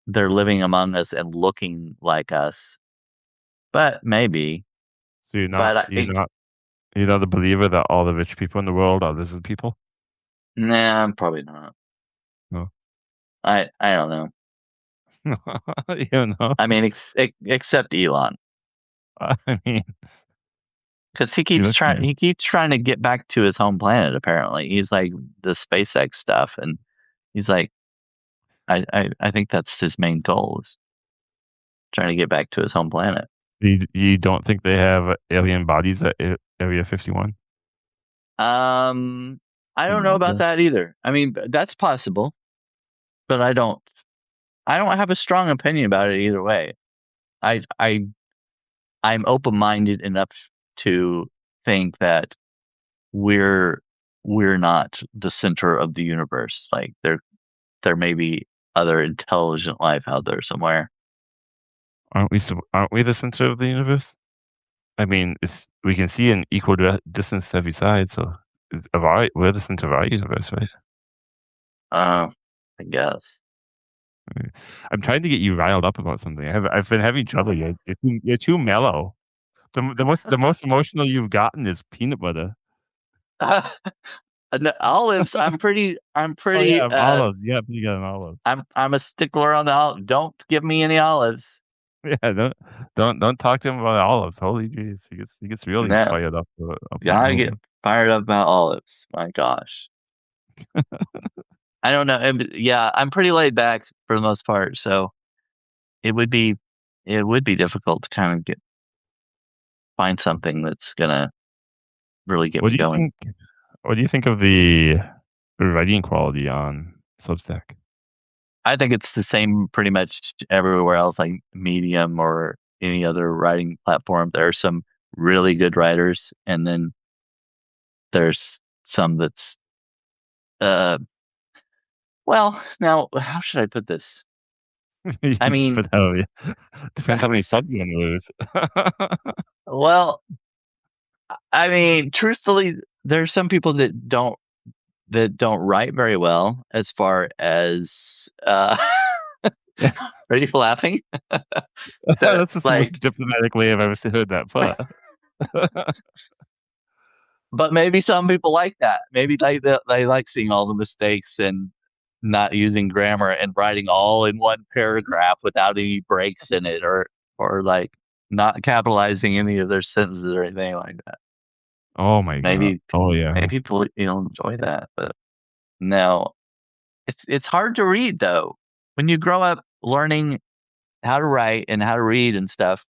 they're living among us and looking like us, but maybe. So But you're not a believer that all the rich people in the world are lizard people? nah, I'm probably not. No. I don't know. You don't know. I mean, except Elon, I mean, because he looks nice. he keeps trying to get back to his home planet. Apparently, he's like the SpaceX stuff, and he's like, I think that's his main goal is trying to get back to his home planet. You don't think they have alien bodies at Area 51? Um, I don't know Not about there. that either. I mean, that's possible, but I don't have a strong opinion about it either way. I I I'm open-minded enough to think that we're we're not the center of the universe. Like there may be other intelligent life out there somewhere. Aren't we the center of the universe? I mean, we can see an equal distance to every side, so we're the center of our universe, right? Uh, I guess. I'm trying to get you riled up about something. I've been having trouble. You're too mellow. The most emotional you've gotten is peanut butter. Olives. I'm pretty. I'm Oh pretty. yeah, olives. Yeah, you got an olive. I'm a stickler on the olive. Don't give me any olives. Yeah, don't talk to him about olives. Holy jeez, he gets really No, fired up yeah, about I get them. fired up about olives. My gosh. I don't know. Yeah, I'm pretty laid back for the most part, so it would be it would be difficult to kind of find something that's gonna really get What me do you going. think? What do you think of the writing quality on Substack? I think it's the same pretty much everywhere else, like Medium or any other writing platform. There are some really good writers, and then there's some that's uh well, now how should I put this? I mean, But depends how many subs you want to lose. well, I mean, truthfully, there are some people that don't write very well as far as are you laughing? That That's just the like most diplomatic way I've ever heard that put. but maybe some people like that. Maybe they like seeing all the mistakes and not using grammar and writing all in one paragraph without any breaks in it or like not capitalizing any of their sentences or anything like that. Oh my god. Maybe Oh yeah. maybe people enjoy that, but no. It's hard to read though. When you grow up learning how to write and how to read and stuff,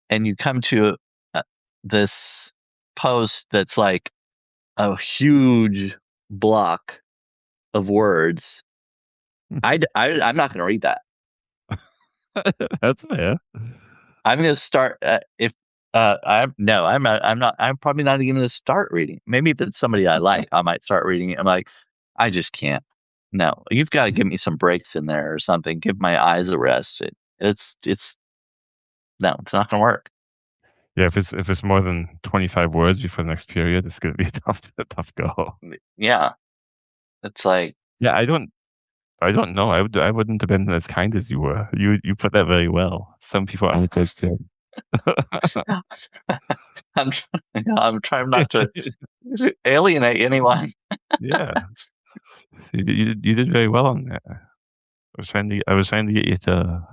and you come to uh, this post that's like a huge block of words, I'm not going to read that. That's fair. I'm going to start if I'm no, I'm not. I'm probably not even going to start reading. Maybe if it's somebody I like, I might start reading it. I'm like, I just can't. No, you've got to give me some breaks in there or something. Give my eyes a rest. It's no, it's not going to work. Yeah, if it's more than 25 words before the next period, it's gonna be a tough go. Yeah, it's like Yeah, I don't know. I wouldn't have been as kind as you were. You put that very well. Some people aren't as good. I'm trying not to alienate anyone. Yeah, you did very well on that. I was trying to get you to.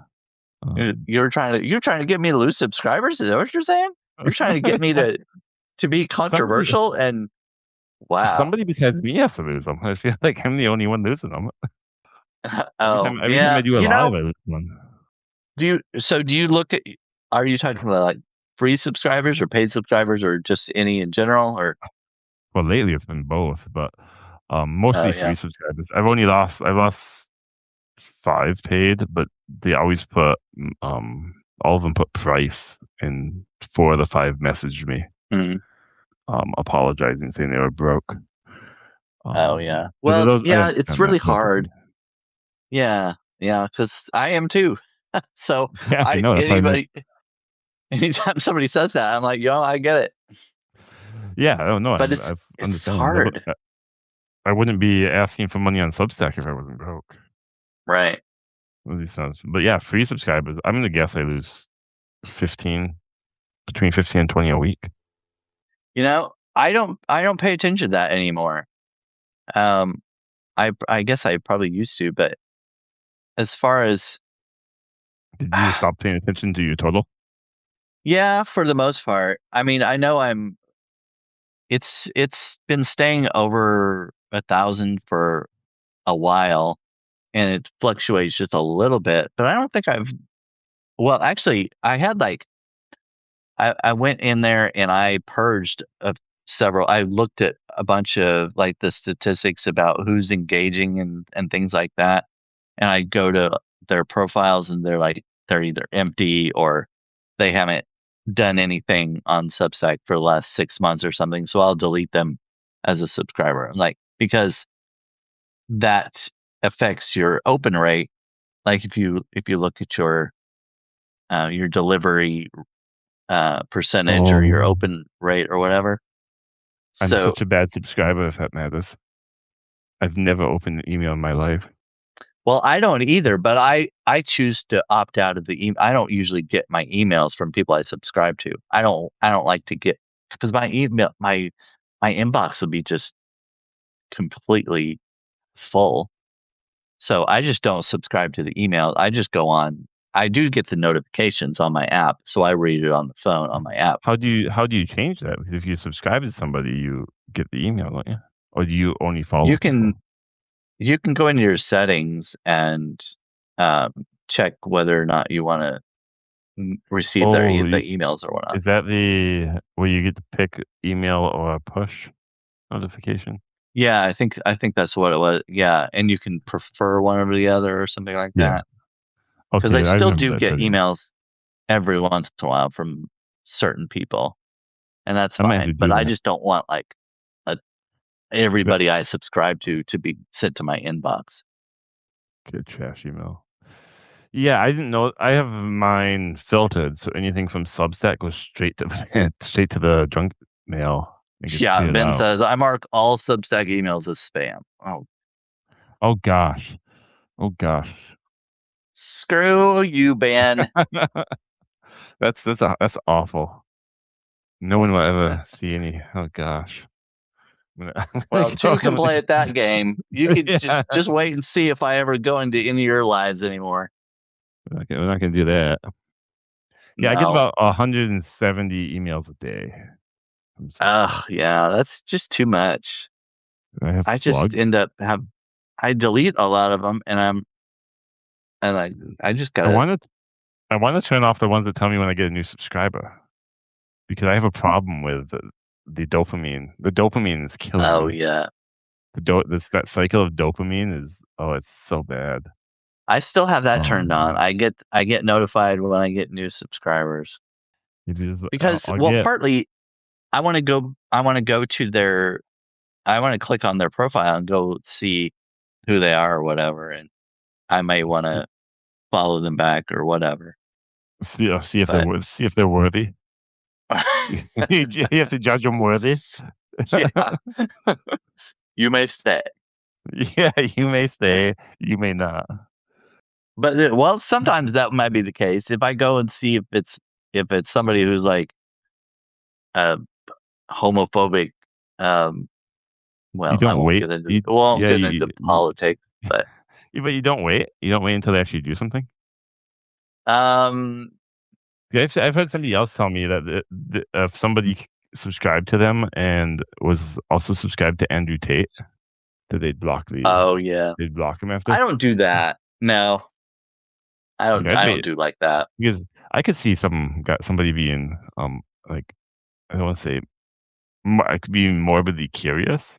Um, You're trying to get me to lose subscribers. Is that what you're saying? You're trying to get me to be somebody controversial and wow. somebody besides me has to lose them. I feel like I'm the only one losing them. Every Oh time every time I yeah, do a live, I lose one. do you look at are you talking about like free subscribers or paid subscribers or just any in general or Well, lately it's been both, but oh mostly free yeah. subscribers. I lost 5 paid, but they always put all of them put price, and 4 of the 5 messaged me Mm. apologizing, saying they were broke. Oh yeah. But Well, those I yeah, it's understand that really perfectly. hard. Yeah. Yeah, cuz I am too. So Yeah, I I know. That's why anytime somebody says that, I'm like, yo, I get it. yeah, I don't know. But I've it's understand. hard. I wouldn't be asking for money on Substack if I wasn't broke. Right. At least sounds. But yeah, free subscribers. I'm gonna guess I lose 15 between 15 and 20 a week. I don't pay attention to that anymore. Um I guess I probably used to, but as far as Did you stop paying attention to your total? yeah, for the most part. I mean, I know it's been staying over 1,000 for a while and it fluctuates just a little bit, but I don't think well, actually, I had like I went in there and I purged several. I looked at a bunch of like the statistics about who's engaging and things like that. And I go to their profiles and they're either empty or they haven't done anything on Substack for the last 6 months or something. So I'll delete them as a subscriber. I'm like, because that affects your open rate. Like if you look at your delivery percentage or your Oh, open rate or whatever. I'm So, such a bad subscriber if that matters. I've never opened an email in my life. Well, I don't either, but I choose to opt out of the email. I don't usually get my emails from people I subscribe to. I don't like to get because my inbox will be just completely full. So I just don't subscribe to the email. I just go on. I do get the notifications on my app, so I read it on the phone on my app. How do you change that? Because if you subscribe to somebody, you get the email, don't you? Or do you only follow You people? can you can go into your settings and um, check whether or not you want to receive Oh, the emails or whatnot. is that the where you get to pick email or a push notification? Yeah, I think that's what it was. Yeah, and you can prefer one over the other or something like Yeah. that. Because Okay, I I still remember do that get setting. emails every once in a while from certain people, and that's I might have to fine. But do I that. just don't want like a, That everybody I subscribe to be sent to my inbox. get trash email. Yeah, I didn't know. I have mine filtered, so anything from Substack goes straight to straight to the junk mail and gets Yeah, cleared Ben out. says I mark all Substack emails as spam. Oh, Oh gosh. Oh gosh. screw you, Ben. That's awful. No one will ever see any. Oh gosh. I'm gonna Well, go. two can play at that game. You could Yeah. just wait and see if I ever go into any of your lives anymore. We're not gonna do that. Yeah, I get No. about 170 emails a day from Substack. Ugh, yeah, that's just too much. I have I just blogs. end up have I delete a lot of them, and I just I gotta. wanna I wanna turn off the ones that tell me when I get a new subscriber because I have a problem with the dopamine. The dopamine is killing Oh me. yeah, That cycle of dopamine is, oh, it's so bad. I still have that turned on. Um, I get notified when I get new subscribers it is. because I'll well, get. partly I want to go to their I want to click on their profile and go see who they are or whatever, and I may want to follow them back or whatever. See if they're But see if they're worthy. You have to judge them worthy. yeah, you may stay. Yeah, you may stay, you may not. But well, sometimes that might be the case. If I go and see if it's somebody who's like uh homophobic, um, You well, I don't won't wait. get into You won't yeah, get into politics, but but you don't wait. You don't wait until they actually do something. um, Yeah, I've heard somebody else tell me that if somebody subscribed to them and was also subscribed to Andrew Tate, that oh yeah, they'd block him I after. don't do that. No, I Okay, don't. I'd I don't wait do like that. because I could see somebody being like I don't want to say I could be morbidly curious.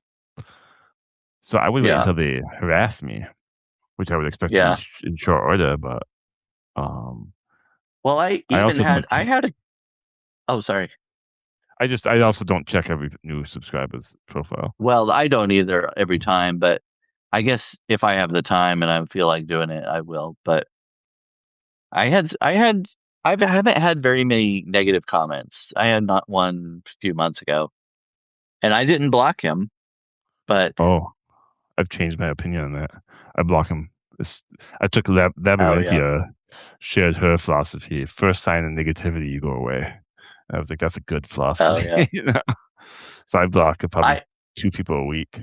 So I would wait Yeah, until they harass me, which I would expect to be yeah. in short order. But um, Well, I also don't. I had a. Oh, sorry. I also don't check every new subscriber's profile. Well, I don't either every time, but I guess if I have the time and I feel like doing it, I will. But I haven't had very many negative comments. I had not one a few months ago, and I didn't block him. But Oh, I've changed my opinion on that. I block him. It's, I took oh yeah, Labyrinthia shared her philosophy. First sign of negativity, you go away. I was like, that's a good oh yeah, philosophy. So I block probably I 2 people a week.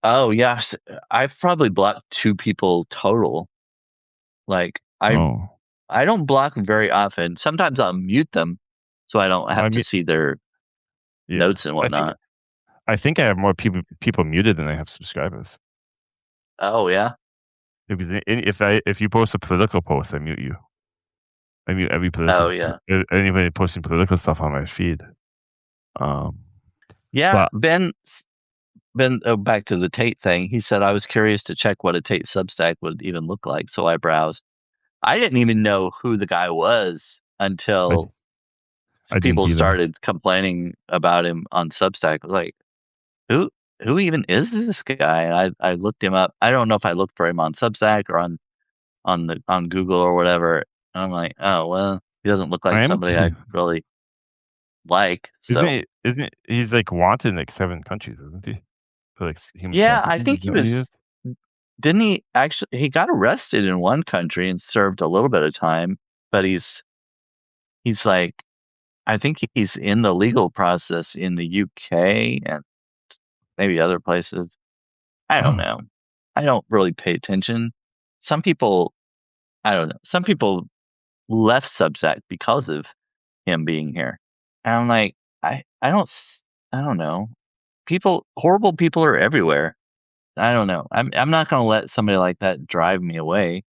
oh yes, I've probably blocked two people total. Like Oh, I don't block very often. Sometimes I'll mute them so I don't I have to mean, see their yeah. notes and I think whatnot. I think I have more people muted than I have subscribers. Oh yeah, Because if you post a political post, I mute you. I mute every oh political yeah, anybody posting political stuff on my feed. Um, yeah. but Ben, back to the Tate thing. He said I was curious to check what a Tate Substack would even look like, so I browsed. I didn't even know who the guy was I until I didn't people either. started complaining about him on Substack. Like, who who even is this guy? And I looked him up. I don't know if I looked for him on Substack or on Google or whatever. And I'm like, oh well, he doesn't look like I am. somebody I really like. So Isn't he's like wanted in like 7 countries, isn't he? For like human yeah, I trafficking. think Is he that what he was. is? didn't he actually, he got arrested in one country and served a little bit of time, but he's like, I think he's in the legal process in the UK and maybe other places. I don't Oh, know. I don't really pay attention. Some people, I don't know. Some people left Substack because of him being here. And I'm like, I don't, I don't know. Horrible people are everywhere. I don't know. I'm not going to let somebody like that drive me away.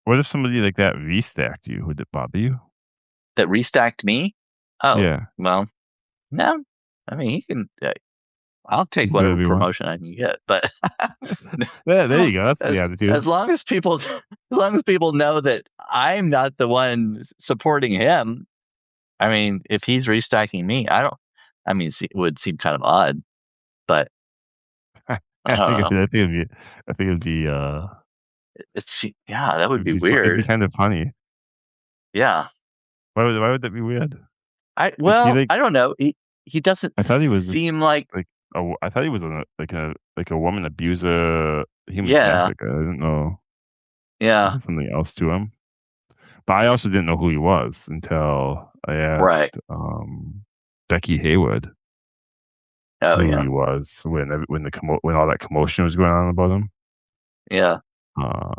what if somebody like that restacked you? Would it bother you? That restacked me? Oh, Yeah, well, no. I mean, he can. I'll you take can do whatever whatever you want. promotion I can get, but There you go. That's the attitude. as long as people as long as people know that I'm not the one supporting him. I mean, if he's restacking me, I don't. I mean, it would seem kind of odd, but I I don't think know. it'd be It's yeah, that would be weird. it'd be kind of funny. Yeah, Why would that be weird? Is he I don't know. He doesn't I thought he was seem like like I thought he was like a woman abuser, human yeah, trafficker. I didn't know there yeah, was something else to him. But I also didn't know who he was until I right. asked Becky Hayward Oh who yeah, he was when all that commotion was going on about him. yeah, Uh,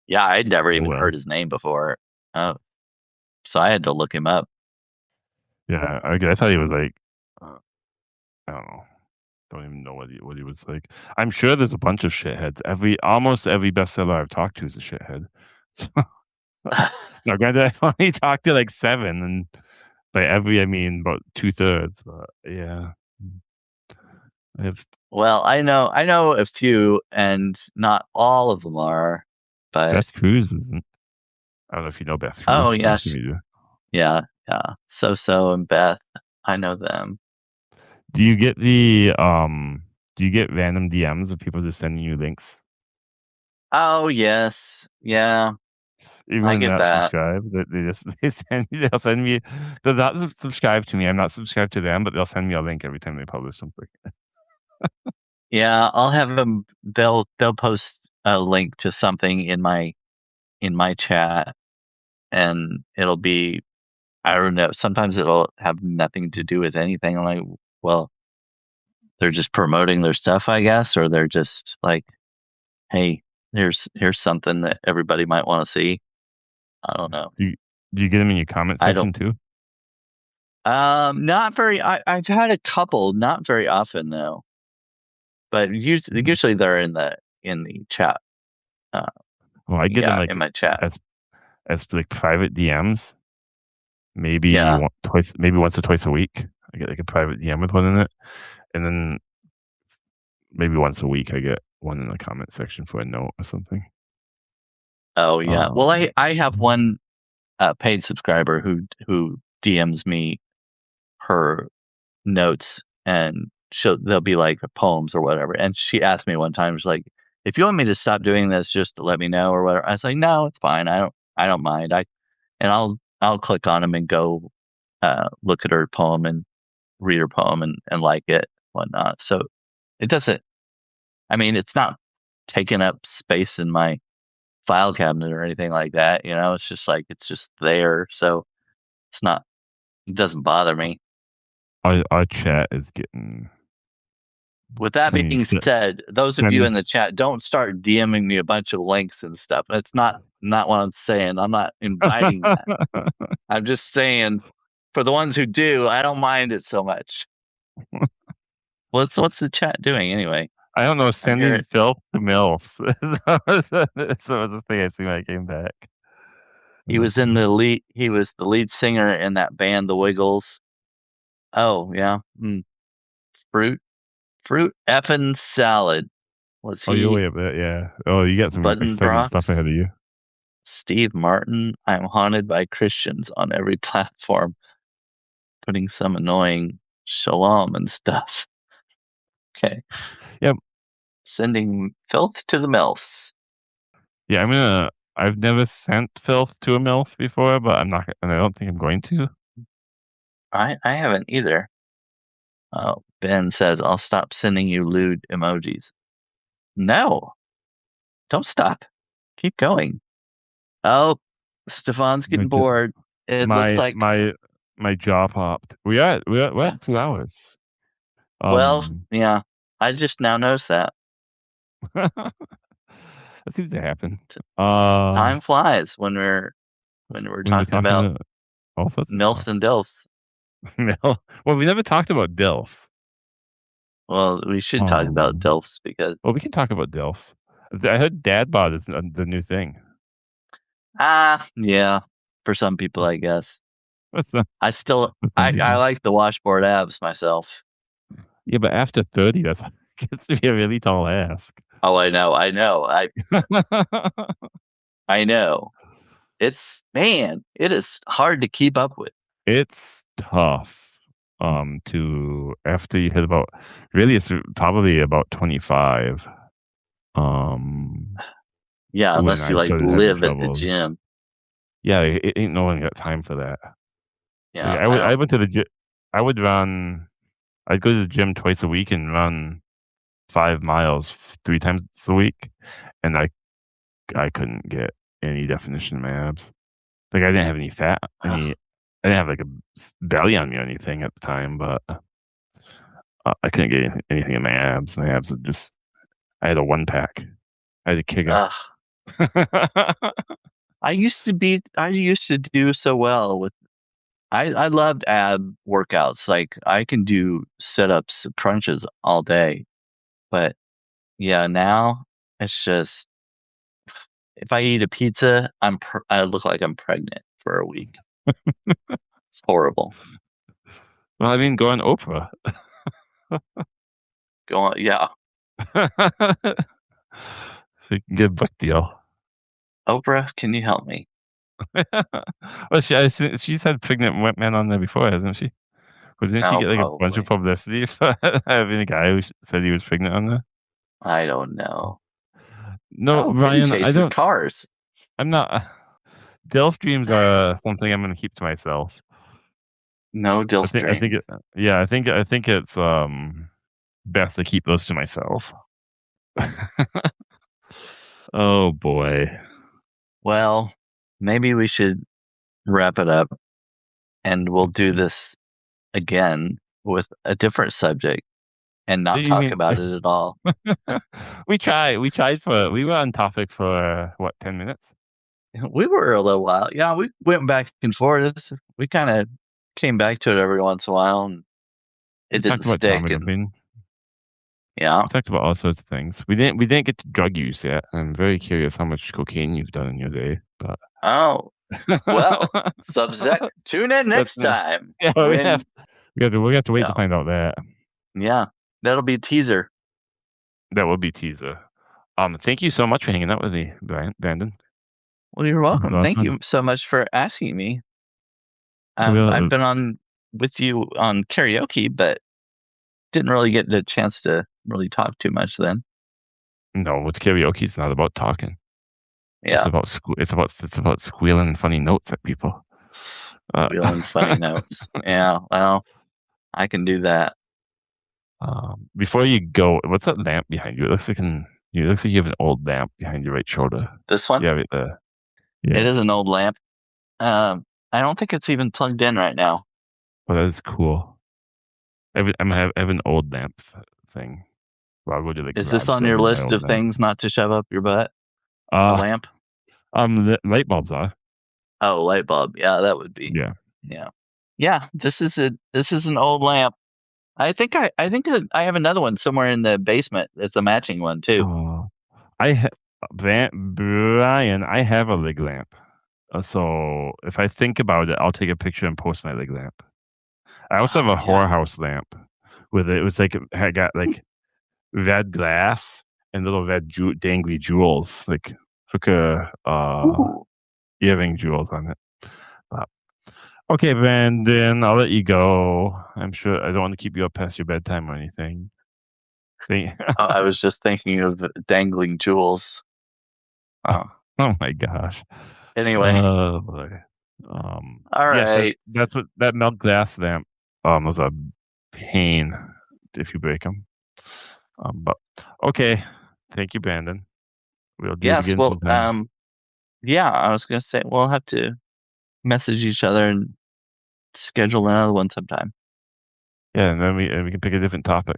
yeah. I'd never oh even well, heard his name before. Oh, so I had to look him up. yeah. I thought he was like uh, I don't know. Don't even know what he was like. I'm sure there's a bunch of shitheads. Almost every bestseller I've talked to is a shithead. Now, granted, I've only talked to like seven, and by every I mean about 2/3. But yeah, I have Well, I know a few, and not all of them are, but Beth Cruz isn't. I don't know if you know Beth oh Cruz. I'm yes, assuming you do. yeah, yeah. So and Beth, I know them. Do you get the Do you get random DMs of people just sending you links, Oh yes, yeah, even I when they're get not that. subscribed? They'll send me. They're not subscribed to me. I'm not subscribed to them, but they'll send me a link every time they publish something. Yeah, I'll have them. They'll post a link to something in my chat, and it'll be I don't know. Sometimes it'll have nothing to do with anything. I'm like, well, they're just promoting their stuff, I guess, or they're just like, hey, here's something that everybody might want to see. I don't know. Do you, do you get them in your comment I don't. section too? Not very. I've had a couple, not very often though, but Mm. usually they're in the chat. Uh, Well, I get them yeah, like in my chat. as like private DMs. Yeah. Maybe once or twice a week. I get like a private DM with one in it, and then maybe once a week I get one in the comment section for a note or something. Oh yeah. Well, Um, I have one paid subscriber who DMs me her notes and they'll be like poems or whatever. And she asked me one time, she's like, if you want me to stop doing this, just let me know or whatever. I was like, no, it's fine. I don't mind. And I'll click on them and go look at her poem and read her poem and like it, whatnot. So it doesn't. I mean, it's not taking up space in my file cabinet or anything like that. You know, it's just like it's just there. So it's not. It doesn't bother me. our chat is getting With that sending being shit. said, those of you Sending. in the chat, don't start DMing me a bunch of links and stuff. That's not what I'm saying. I'm not inviting that. I'm just saying for the ones who do, I don't mind it so much. What's the chat doing anyway? I don't know. I hear Sending it. filth to milfs. So was the thing I see when I came back. He was the lead singer in that band, The Wiggles. Oh yeah. Fruit fruit effing salad. Was Oh, you're he way up there. Yeah. Oh, you got some exciting stuff Buddenbrooks? ahead of you. Steve Martin? I'm haunted by Christians on every platform, putting some annoying shalom and stuff. Okay. Yep. Sending filth to the MILFs. Yeah. I've never sent filth to a milf before, but I'm not, and I don't think I'm going to. I haven't either. Oh, Ben says, I'll stop sending you lewd emojis. No. Don't stop. Keep going. Oh, Stefan's getting bored. It looks My like, my my jaw popped. We're at 2 hours. well, Um, yeah, I just now noticed that. that seems to happen. Time flies when we're When you're talking talking about to all sorts of MILFs stuff. and DILFs. No, well, we never talked about DILFs. Well, we should talk about Um, DILFs because well, we can talk about DILFs. I heard dad bod is the new thing. yeah, for some people, I guess. What's the I still for some I people? like the washboard abs myself. Yeah, but after 30, that's gets to be a really tall ask. Oh, I know. It is hard to keep up with. It's tough. To after you hit about really, it's probably about 25. Um, Yeah, when unless I you like started having live at the troubles. gym. Yeah, it ain't no one got time for that. Like Yeah, I I don't. went to the gym. I would run. I'd go to the gym twice a week and run 5 miles 3 times a week, and I couldn't get any definition in my abs. Like I didn't have any fat, Ugh, I didn't have like a belly on me or anything at the time, but I couldn't get anything in my abs. My abs would just. I had a 1 pack. I had a Kiga. ugh. I used to do so well with. I loved ab workouts. Like I can do sit-ups, crunches all day. But yeah, now it's just if I eat a pizza, I look like I'm pregnant for a week. It's horrible. Well, I mean, go on Oprah. Go on, yeah. So you can get a book deal. Oprah, can you help me? Well, she's had pregnant men on there before, hasn't she? But didn't she Oh, get like a bunch of probably. publicity for having a guy who said he was pregnant on there? I don't know. No, Oh, Vinny Ryan, chases cars. I'm not. Delph dreams are something I'm going to keep to myself. No DILF dream. Yeah, I think it's best to keep those to myself. Oh boy. Well, maybe we should wrap it up and we'll do this again with a different subject and not You talk mean about it at all. we were on topic for what, 10 minutes? We were a little while. Yeah, we went back and forth. We kind of came back to it every once in a while and We it didn't talked about stick. trauma And dumping. yeah. We talked about all sorts of things. We didn't get to drug use yet. I'm very curious how much cocaine you've done in your day, but Oh, well, Subsec. Tune in that's next time yeah, when, we have to wait to yeah, find out that. yeah, that'll be a teaser. That will be teaser. Thank you so much for hanging out with me, Brandon. Well, you're It was a welcome. lot of Thank fun. you so much for asking me. I've Well, been on with you on karaoke, but didn't really get the chance to really talk too much then. no, with karaoke, it's not about talking. It's Yeah. about it's about squealing funny notes at people. Squealing funny notes. Yeah, well, I can do that. Before you go, what's that lamp behind you? It looks like you have an old lamp behind your right shoulder. This one, Yeah, right there. it Yeah. is an old lamp. I don't think it's even plugged in right now. Well, that is cool. I have an old lamp thing. Well, I'll go to the Is this garage on sale your and get my list old of lamp. things not to shove up your butt? A Uh, lamp? the light bulbs are. Oh, light bulb. Yeah, that would be. Yeah. Yeah. Yeah, this is an old lamp. I think that I have another one somewhere in the basement. It's a matching one too. Oh, I ha- Brian, I have a leg lamp. So if I think about it, I'll take a picture and post my leg lamp. I also Oh have a yeah. whorehouse lamp with it. It was like it had got like red glass and little red dangly jewels, like hook a Ooh. earring jewels on it. But, okay, Brandon, I'll let you go. I'm sure I don't want to keep you up past your bedtime or anything. I was just thinking of dangling jewels. Oh. Oh my gosh. Anyway, Oh boy. all Yes, right. that's what that milk glass lamp was a pain if you break them. But okay. Thank you, Brandon. We'll do it Yes. again Well, sometime. yeah, I was gonna say we'll have to message each other and schedule another one sometime. Yeah, and then we can pick a different topic.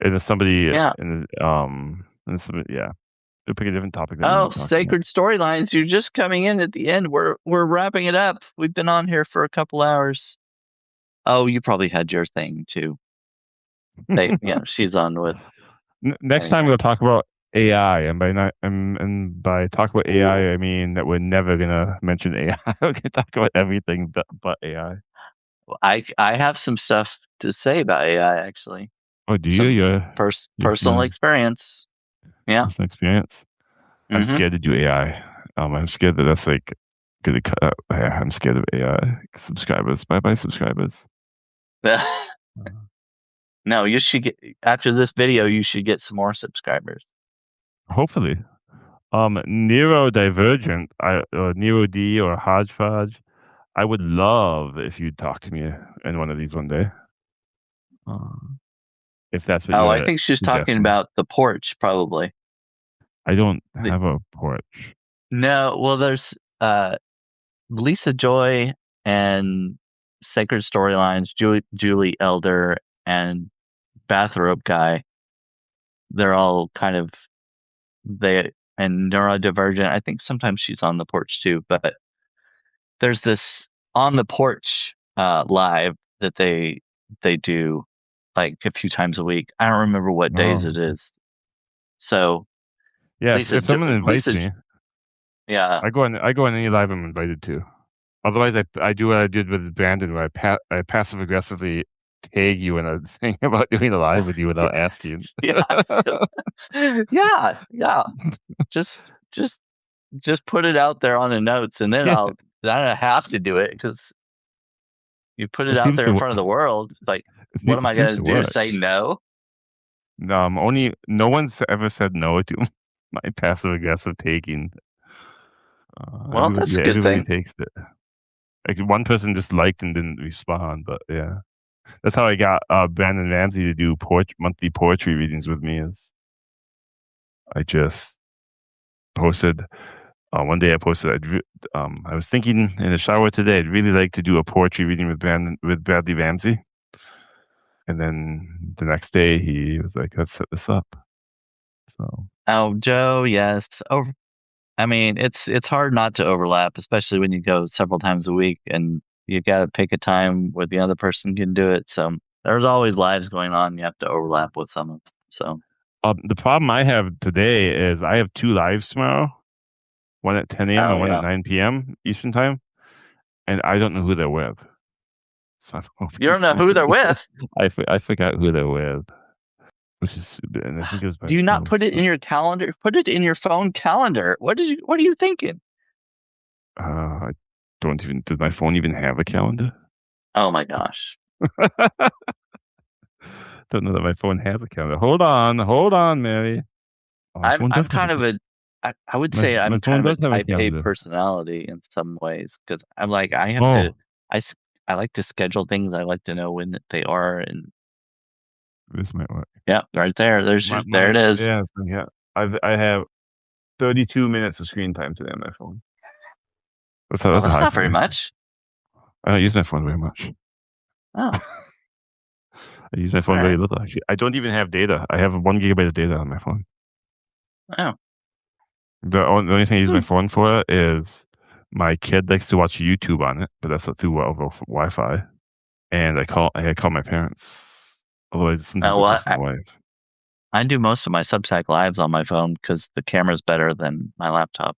And if somebody Yeah. and somebody, yeah, we'll pick a different topic that we Oh, want to talk about. sacred storylines. You're just coming in at the end. We're wrapping it up. We've been on here for a couple hours. Oh, you probably had your thing too. She's on with Next time anyway. we'll talk about AI, and by not and by talk about Ooh. AI, I mean that we're never gonna mention AI. We're gonna talk about everything but AI. I have some stuff to say about AI actually. Oh, do you? Some You're personal familiar? experience. Yeah. Personal experience? I'm Mm-hmm. scared to do AI. I'm scared that that's like gonna cut out. Yeah, I'm scared of AI subscribers. Bye bye subscribers. No, you should get after this video. You should get some more subscribers. Hopefully. Neurodivergent, Nero D or Hodgepodge. I would love if you'd talk to me in one of these one day. If that's what Oh, I you're think she's talking suggesting. about the porch, probably. I don't The, have a porch. no, well, there's Lisa Joy and Sacred Storylines, Julie Elder and Bathrobe Guy. They're all kind of they and neurodivergent. I think sometimes she's on the porch too, but there's this on the porch live that they do like a few times a week. I don't remember what days Oh, it is. So yeah. If someone invites Lisa, me, yeah. I go on any live I'm invited to. Otherwise, I do what I did with Brandon, where I passive aggressively tag you in a thing about doing a live with you without asking. Yeah, yeah. Just, just, just put it out there on the notes, and then Yeah, I don't have to do it because you put it it out seems there to in front of the world. It's like, what am it I seems gonna to do? work. Say no? Only no one's ever said no to my passive aggressive taking. Well, that's a good Everybody thing. takes it. Like one person just liked and didn't respond, but yeah, that's how I got Brandon Ramsey to do monthly poetry readings with me. Is I just posted one day I posted I was thinking in the shower today I'd really like to do a poetry reading with Bradley Ramsey, and then the next day he was like, let's set this up. So Oh, Joe, yes. Oh, I mean, it's hard not to overlap, especially when you go several times a week, and you got to pick a time where the other person can do it. So there's always lives going on. You have to overlap with some of them. So. the problem I have today is I have two lives tomorrow, one at 10 a.m. Oh and one at yeah. 9 p.m. Eastern time, and I don't know who they're with. So I'm You hoping don't know who they're somebody. with. I forgot who they're with, which is, and I think it was Do you my not put it in your calendar? Put it in your phone calendar. What are you thinking? I don't even. Does my phone even have a calendar? Oh my gosh. Don't know that my phone has a calendar. Hold on, Mary. Oh, my phone I'm does have kind of I would my say my I'm kind phone of a does have a type A calendar. personality in some ways because I'm like I have to Oh, I s- I like to schedule things. I like to know when they are and this might work. yeah, right there. There My it is. yeah, so yeah. I have 32 minutes of screen time today on my phone. Oh, That's that's high not for very me. much. I don't use my phone very much. Oh, I use my all phone very right. little actually. I don't even have data. I have 1 gigabyte of data on my phone. Oh. The only thing I use my Hmm. phone for is my kid likes to watch YouTube on it, but that's not through Wi-Fi. And I call my parents. Otherwise, sometimes Oh it well, calls my wife. I do most of my Substack lives on my phone because the camera's better than my laptop.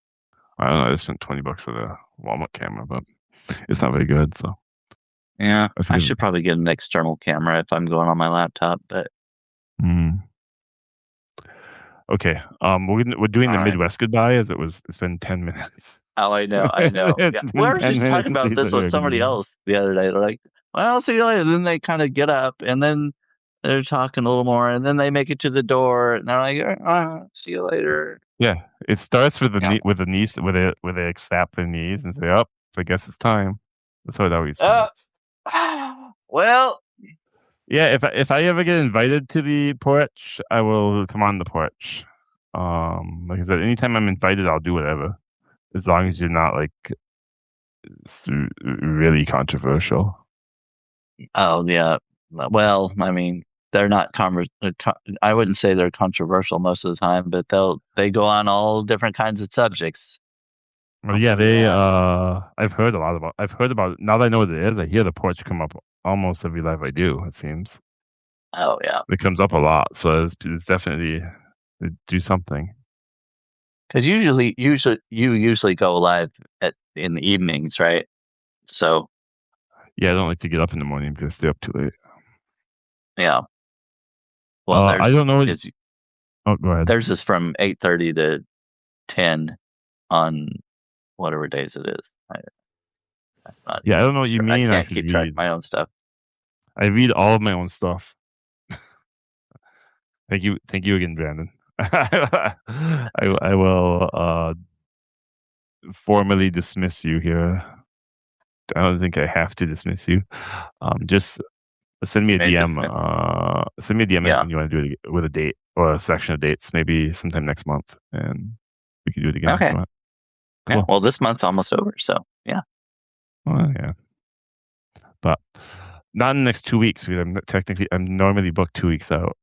I don't know. I just spent $20 for the Walmart camera, but it's not very good. So Yeah, I I figured. should probably get an external camera if I'm going on my laptop, but Mm, okay. We're doing all the right. Midwest goodbye as it's been 10 minutes. Oh, I know. Yeah. It's Well, I been was ten just minutes talking since about we this started with our somebody conversation. else the other day. They're like, well, I'll see you later. Then they kind of get up and then they're talking a little more and then they make it to the door and they're like, see you later. Yeah, it starts with Yeah. with the knees where they snap their knees and say, "Up, I guess it's time." That's how it always Uh, starts. well, Yeah, if I ever get invited to the porch, I will come on the porch. Like I said, anytime I'm invited, I'll do whatever, as long as you're not like really controversial. Oh yeah. Well, I mean, they're not I wouldn't say they're controversial most of the time, but they go on all different kinds of subjects. Well, I'll yeah, tell you they. that. I've heard a lot about. I've heard about. Now that I know what it is, I hear the porch come up almost every live I do. It seems Oh yeah. it comes up a lot, so it's definitely do something. Because you usually go live in the evenings, right? So Yeah, I don't like to get up in the morning because I stay up too late. yeah. Well, I don't know. Oh, go ahead. there's this from 8:30 to 10 on whatever days it is. I'm not Yeah, I even don't know what you sure. I mean. I can't should keep track read. of my own stuff. I read all of my own stuff. Thank you again, Brandon. I will formally dismiss you here. I don't think I have to dismiss you. Just send me a Maybe, DM. Send me a DM yeah. when you want to do it with a date or a section of dates, maybe sometime next month, and we can do it again if Okay. you want. Yeah. Cool. Well, this month's almost over, so yeah. Well, yeah, but not in the next 2 weeks because I'm normally booked 2 weeks out.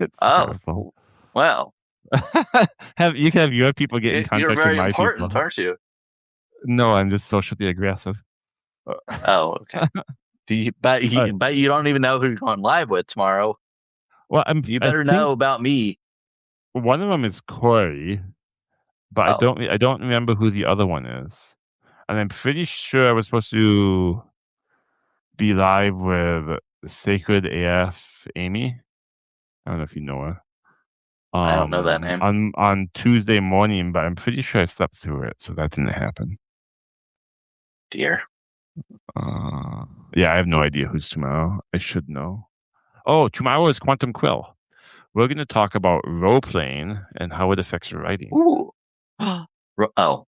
It's Oh, terrible. well, You can have your people get in you're contact with very my important, people. aren't you? No, I'm just socially aggressive. Oh, okay. Uh, Bet you don't even know who you're going live with tomorrow. well, You I better think know about me. one of them is Corey, but Oh, I don't remember who the other one is. And I'm pretty sure I was supposed to be live with Sacred AF Amy. I don't know if you know her. I don't know that name. On Tuesday morning, but I'm pretty sure I slept through it, so that didn't happen. Dear. Yeah, I have no idea who's tomorrow. I should know. Oh, tomorrow is Quantum Quill. We're going to talk about role playing and how it affects writing. Ooh. Oh,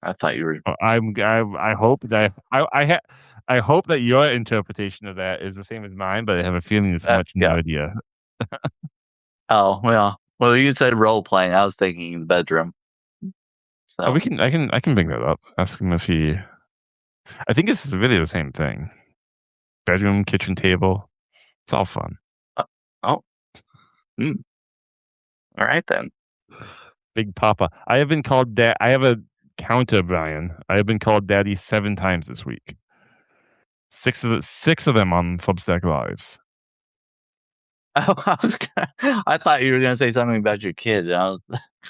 I thought you were. I hope that I hope that your interpretation of that is the same as mine, but I have a feeling it's much Yeah. nerdier. Oh, well. Well, you said role playing. I was thinking in the bedroom. Oh, So, I can bring that up. Ask him if he. I think it's really the same thing. Bedroom, kitchen table. It's all fun. uh, oh, mm, all right then. Big Papa. I have been called dad. I have a counter, Brian. I have been called daddy 7 times this week. Six of them on Substack Lives. Oh, I thought you were going to say something about your kid.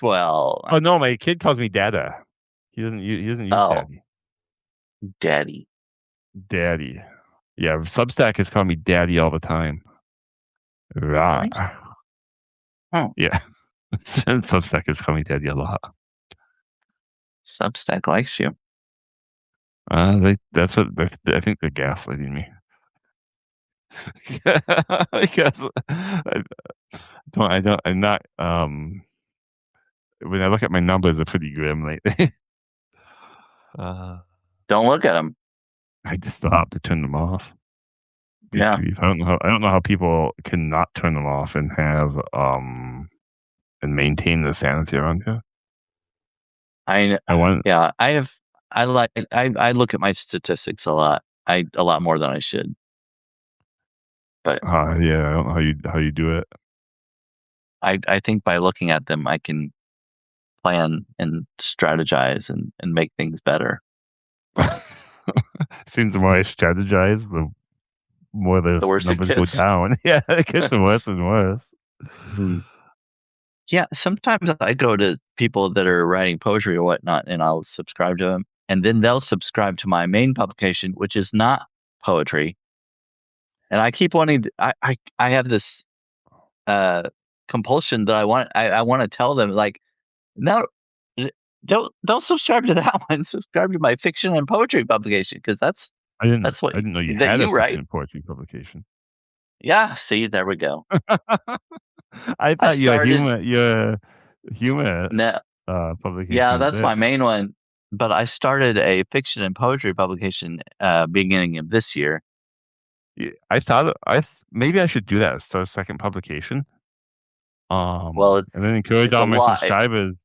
Well, Oh no, my kid calls me Dada. He doesn't use oh, daddy. daddy. Daddy. Yeah, Substack has called me daddy all the time. Rah. Right? Oh, Yeah. Substack has called me daddy a lot. Substack likes you. That's what I think they're gaslighting me. Because I'm not when I look at my numbers, they're pretty grim lately. uh, Don't look at them. I just still have to turn them off. Good Yeah. grief. I don't know how people cannot turn them off and have and maintain the sanity around here. I I want yeah, I look at my statistics a lot more than I should. But yeah, I don't know how you do it. I think by looking at them I can plan and strategize and make things better. Seems the more I strategize, the more The the worse it numbers go gets. down. Yeah, it gets worse and worse. Yeah, sometimes I go to people that are writing poetry or whatnot, and I'll subscribe to them, and then they'll subscribe to my main publication, which is not poetry. And I keep wanting I have this uh compulsion that I want to tell them like no, don't subscribe to that one. Subscribe to my fiction and poetry publication because that's what I didn't know you that had a you fiction write. and poetry publication. Yeah, see, there we go. I I thought started your humor no, publication yeah, was that's it. my main one. But I started a fiction and poetry publication beginning of this year. Yeah, maybe I should do that. Start a second publication. Well, And then encourage it's a all my lot. subscribers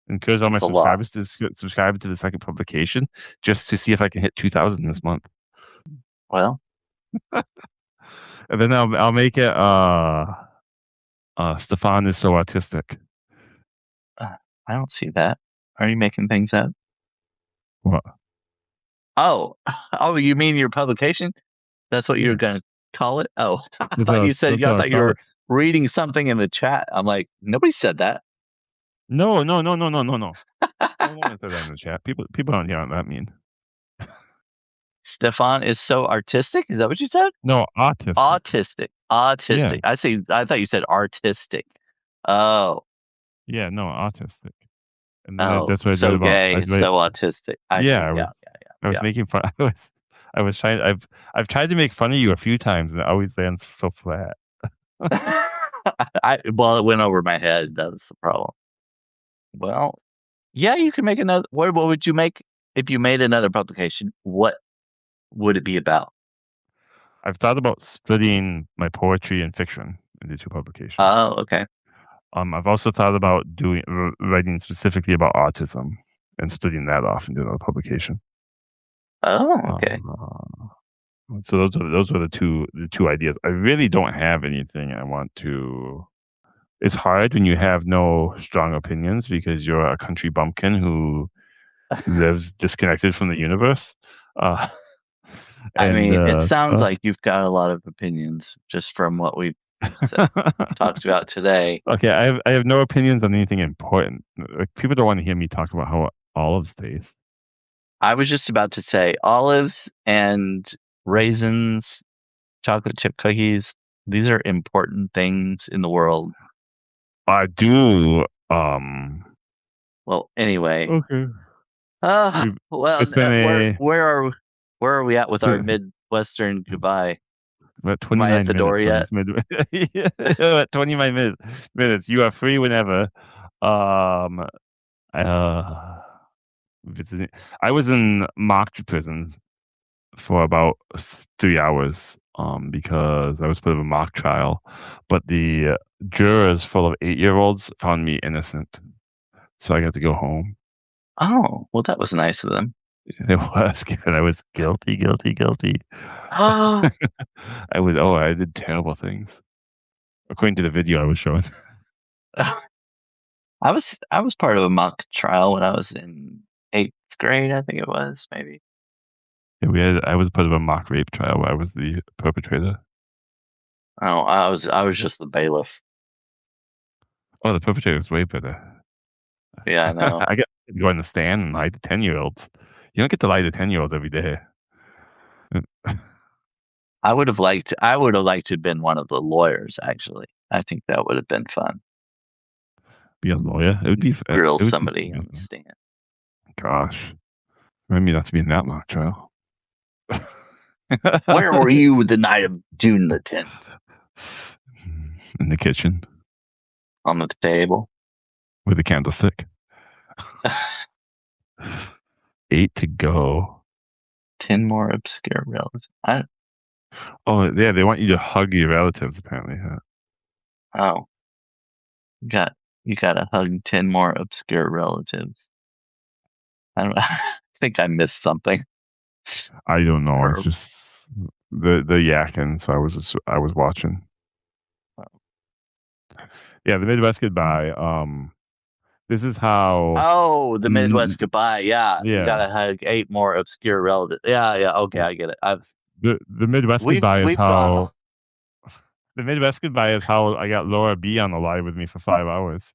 It's a lot. to subscribe to the second publication just to see if I can hit 2,000 this month. Well, And then I'll make it Stefan is so autistic. I don't see that. Are you making things up? What? Oh, oh, you mean your publication? That's what you're Yeah. going to call it? Oh, I That's thought you said, what I I thought you call were it. reading something in the chat. I'm like, nobody said that. No. No one said that in the chat. People don't hear what that mean. Stefan is so artistic. Is that what you said? No, autistic. Autistic. Yeah. Autistic. I see. I thought you said artistic. Oh, Yeah, no, autistic. And then oh, that's what I did so about. gay, so autistic. I see. Yeah, Yeah, I was yeah, making fun. I was trying. I've tried to make fun of you a few times, and it always lands so flat. yeah. Well, it went over my head. That was the problem. Well, yeah, you can make another. What would you make if you made another publication? What would it be about? I've thought about splitting my poetry and fiction into two publications. Oh, okay. I've also thought about writing specifically about autism and splitting that off into another publication. Oh, okay. So those are the two ideas. I really don't have anything I want to. It's hard when you have no strong opinions because you're a country bumpkin who lives disconnected from the universe. I mean, it sounds like you've got a lot of opinions just from what we've talked about today. Okay, I have no opinions on anything important. Like, people don't want to hear me talk about how olives taste. I was just about to say olives and raisins, chocolate chip cookies. These are important things in the world. I do. Well, anyway. Okay. Well, It's been where are we at with our Midwestern goodbye? About Am I 29 at the door yet? At 29 minutes. You are free whenever. Visiting. I was in mock prison for about 3 hours because I was part of a mock trial, but the jurors full of 8-year-olds found me innocent, so I got to go home. Oh, well, that was nice of them. It was, given I was guilty. Oh, I did terrible things. According to the video I was showing. I was part of a mock trial when I was in 8th grade, I think it was, maybe. Yeah, I was part of a mock rape trial where I was the perpetrator. Oh, I was just the bailiff. Oh, the perpetrator was way better. Yeah, I know. I get to go in the stand and lie to 10-year-olds. You don't get to lie to 10-year-olds every day. I would have liked to have been one of the lawyers, actually. I think that would have been fun. Be a lawyer? It would be grill somebody on the stand. Gosh. Remind me not to be in that mock trial. Where were you the night of June the 10th? In the kitchen. On the table. With a candlestick. 8 to go. 10 more obscure relatives. Oh, yeah, they want you to hug your relatives, apparently. Huh? Oh. You gotta hug 10 more obscure relatives. I don't I think I missed something. I don't know. It's just the yakking, so I was watching. Yeah, the Midwest Goodbye. This is how. Oh, the Midwest Goodbye. Yeah, yeah. You gotta hug 8 more obscure relatives. Yeah. Okay, I get it. The Midwest Goodbye is how. The Midwest Goodbye is how I got Laura B on the live with me for 5 hours.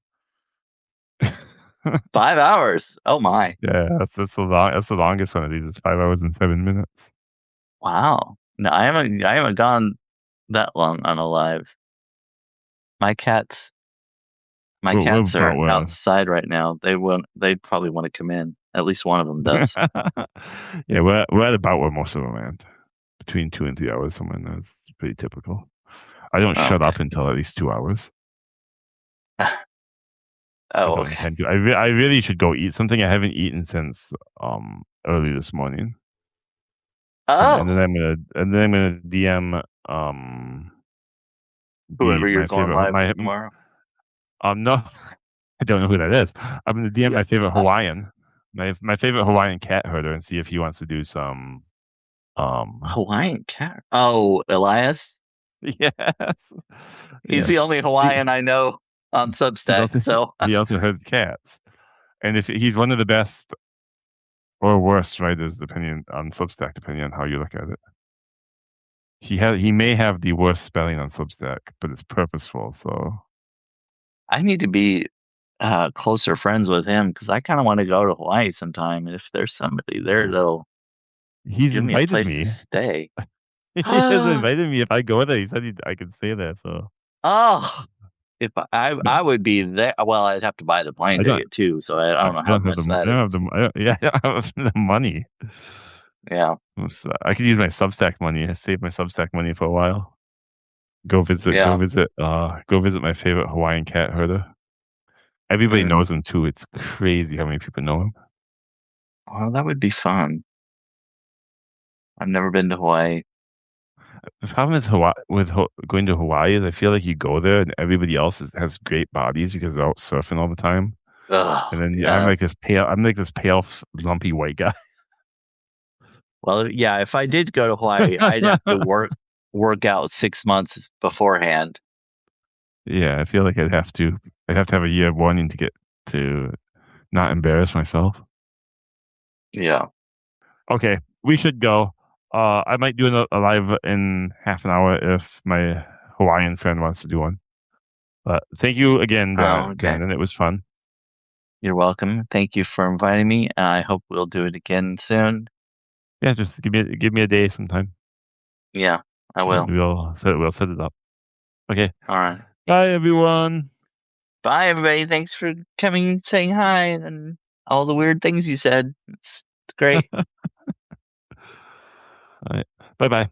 5 hours. Oh my. Yeah, that's the longest one of these. It's 5 hours and 7 minutes. Wow. No, I haven't gone that long on a live. My cats are outside right now. They probably want to come in. At least one of them does. Yeah, we're at about where most of them land. Between 2 and 3 hours, somewhere. That's pretty typical. I don't shut up until at least 2 hours. Okay. I really should go eat something. I haven't eaten since early this morning. Oh. And then I'm gonna DM whoever you're going live with tomorrow. No, I don't know who that is. I'm gonna DM my favorite Hawaiian, my favorite Hawaiian cat herder, and see if he wants to do some. Hawaiian cat. Oh, Elias. Yes, He's the yes. only Hawaiian I know on He's Substack. also So he also herds cats, and if he's one of the best or worst writers, depending on Substack, depending on how you look at it. He may have the worst spelling on Substack, but it's purposeful. So I need to be closer friends with him because I kind of want to go to Hawaii sometime. And if there's somebody there, they'll he's give me a invited place to me. stay. He has invited me if I go there. He said I could stay there. So Oh, if I would be there. Well, I'd have to buy the plane I don't. ticket too. So I I don't know how don't have the. much that I don't have is. the. Yeah, I don't have the money. Yeah. So I could use my Substack money. I saved my Substack money for a while. Go visit. Go Yeah. visit. Go visit my favorite Hawaiian cat herder. Everybody Mm. knows him too. It's crazy how many people know him. Well, that would be fun. I've never been to Hawaii. The problem is going to Hawaii is I feel like you go there and everybody else has great bodies because they're out surfing all the time, Oh, and then yes. I'm like this pale, lumpy white guy. Well, yeah, if I did go to Hawaii, I'd have to work out 6 months beforehand. Yeah, I feel like I'd have to have a year of warning to get to not embarrass myself. Yeah. Okay, we should go. I might do a live in half an hour if my Hawaiian friend wants to do one. But thank you again, Oh, okay. Brandon. It was fun. You're welcome. Thank you for inviting me. I hope we'll do it again soon. Yeah, just give me a day sometime. Yeah, I And will. we'll set it up. Okay. All right. Bye everyone. Bye, everybody. Thanks for coming and saying hi and all the weird things you said. It's great. All right. Bye bye.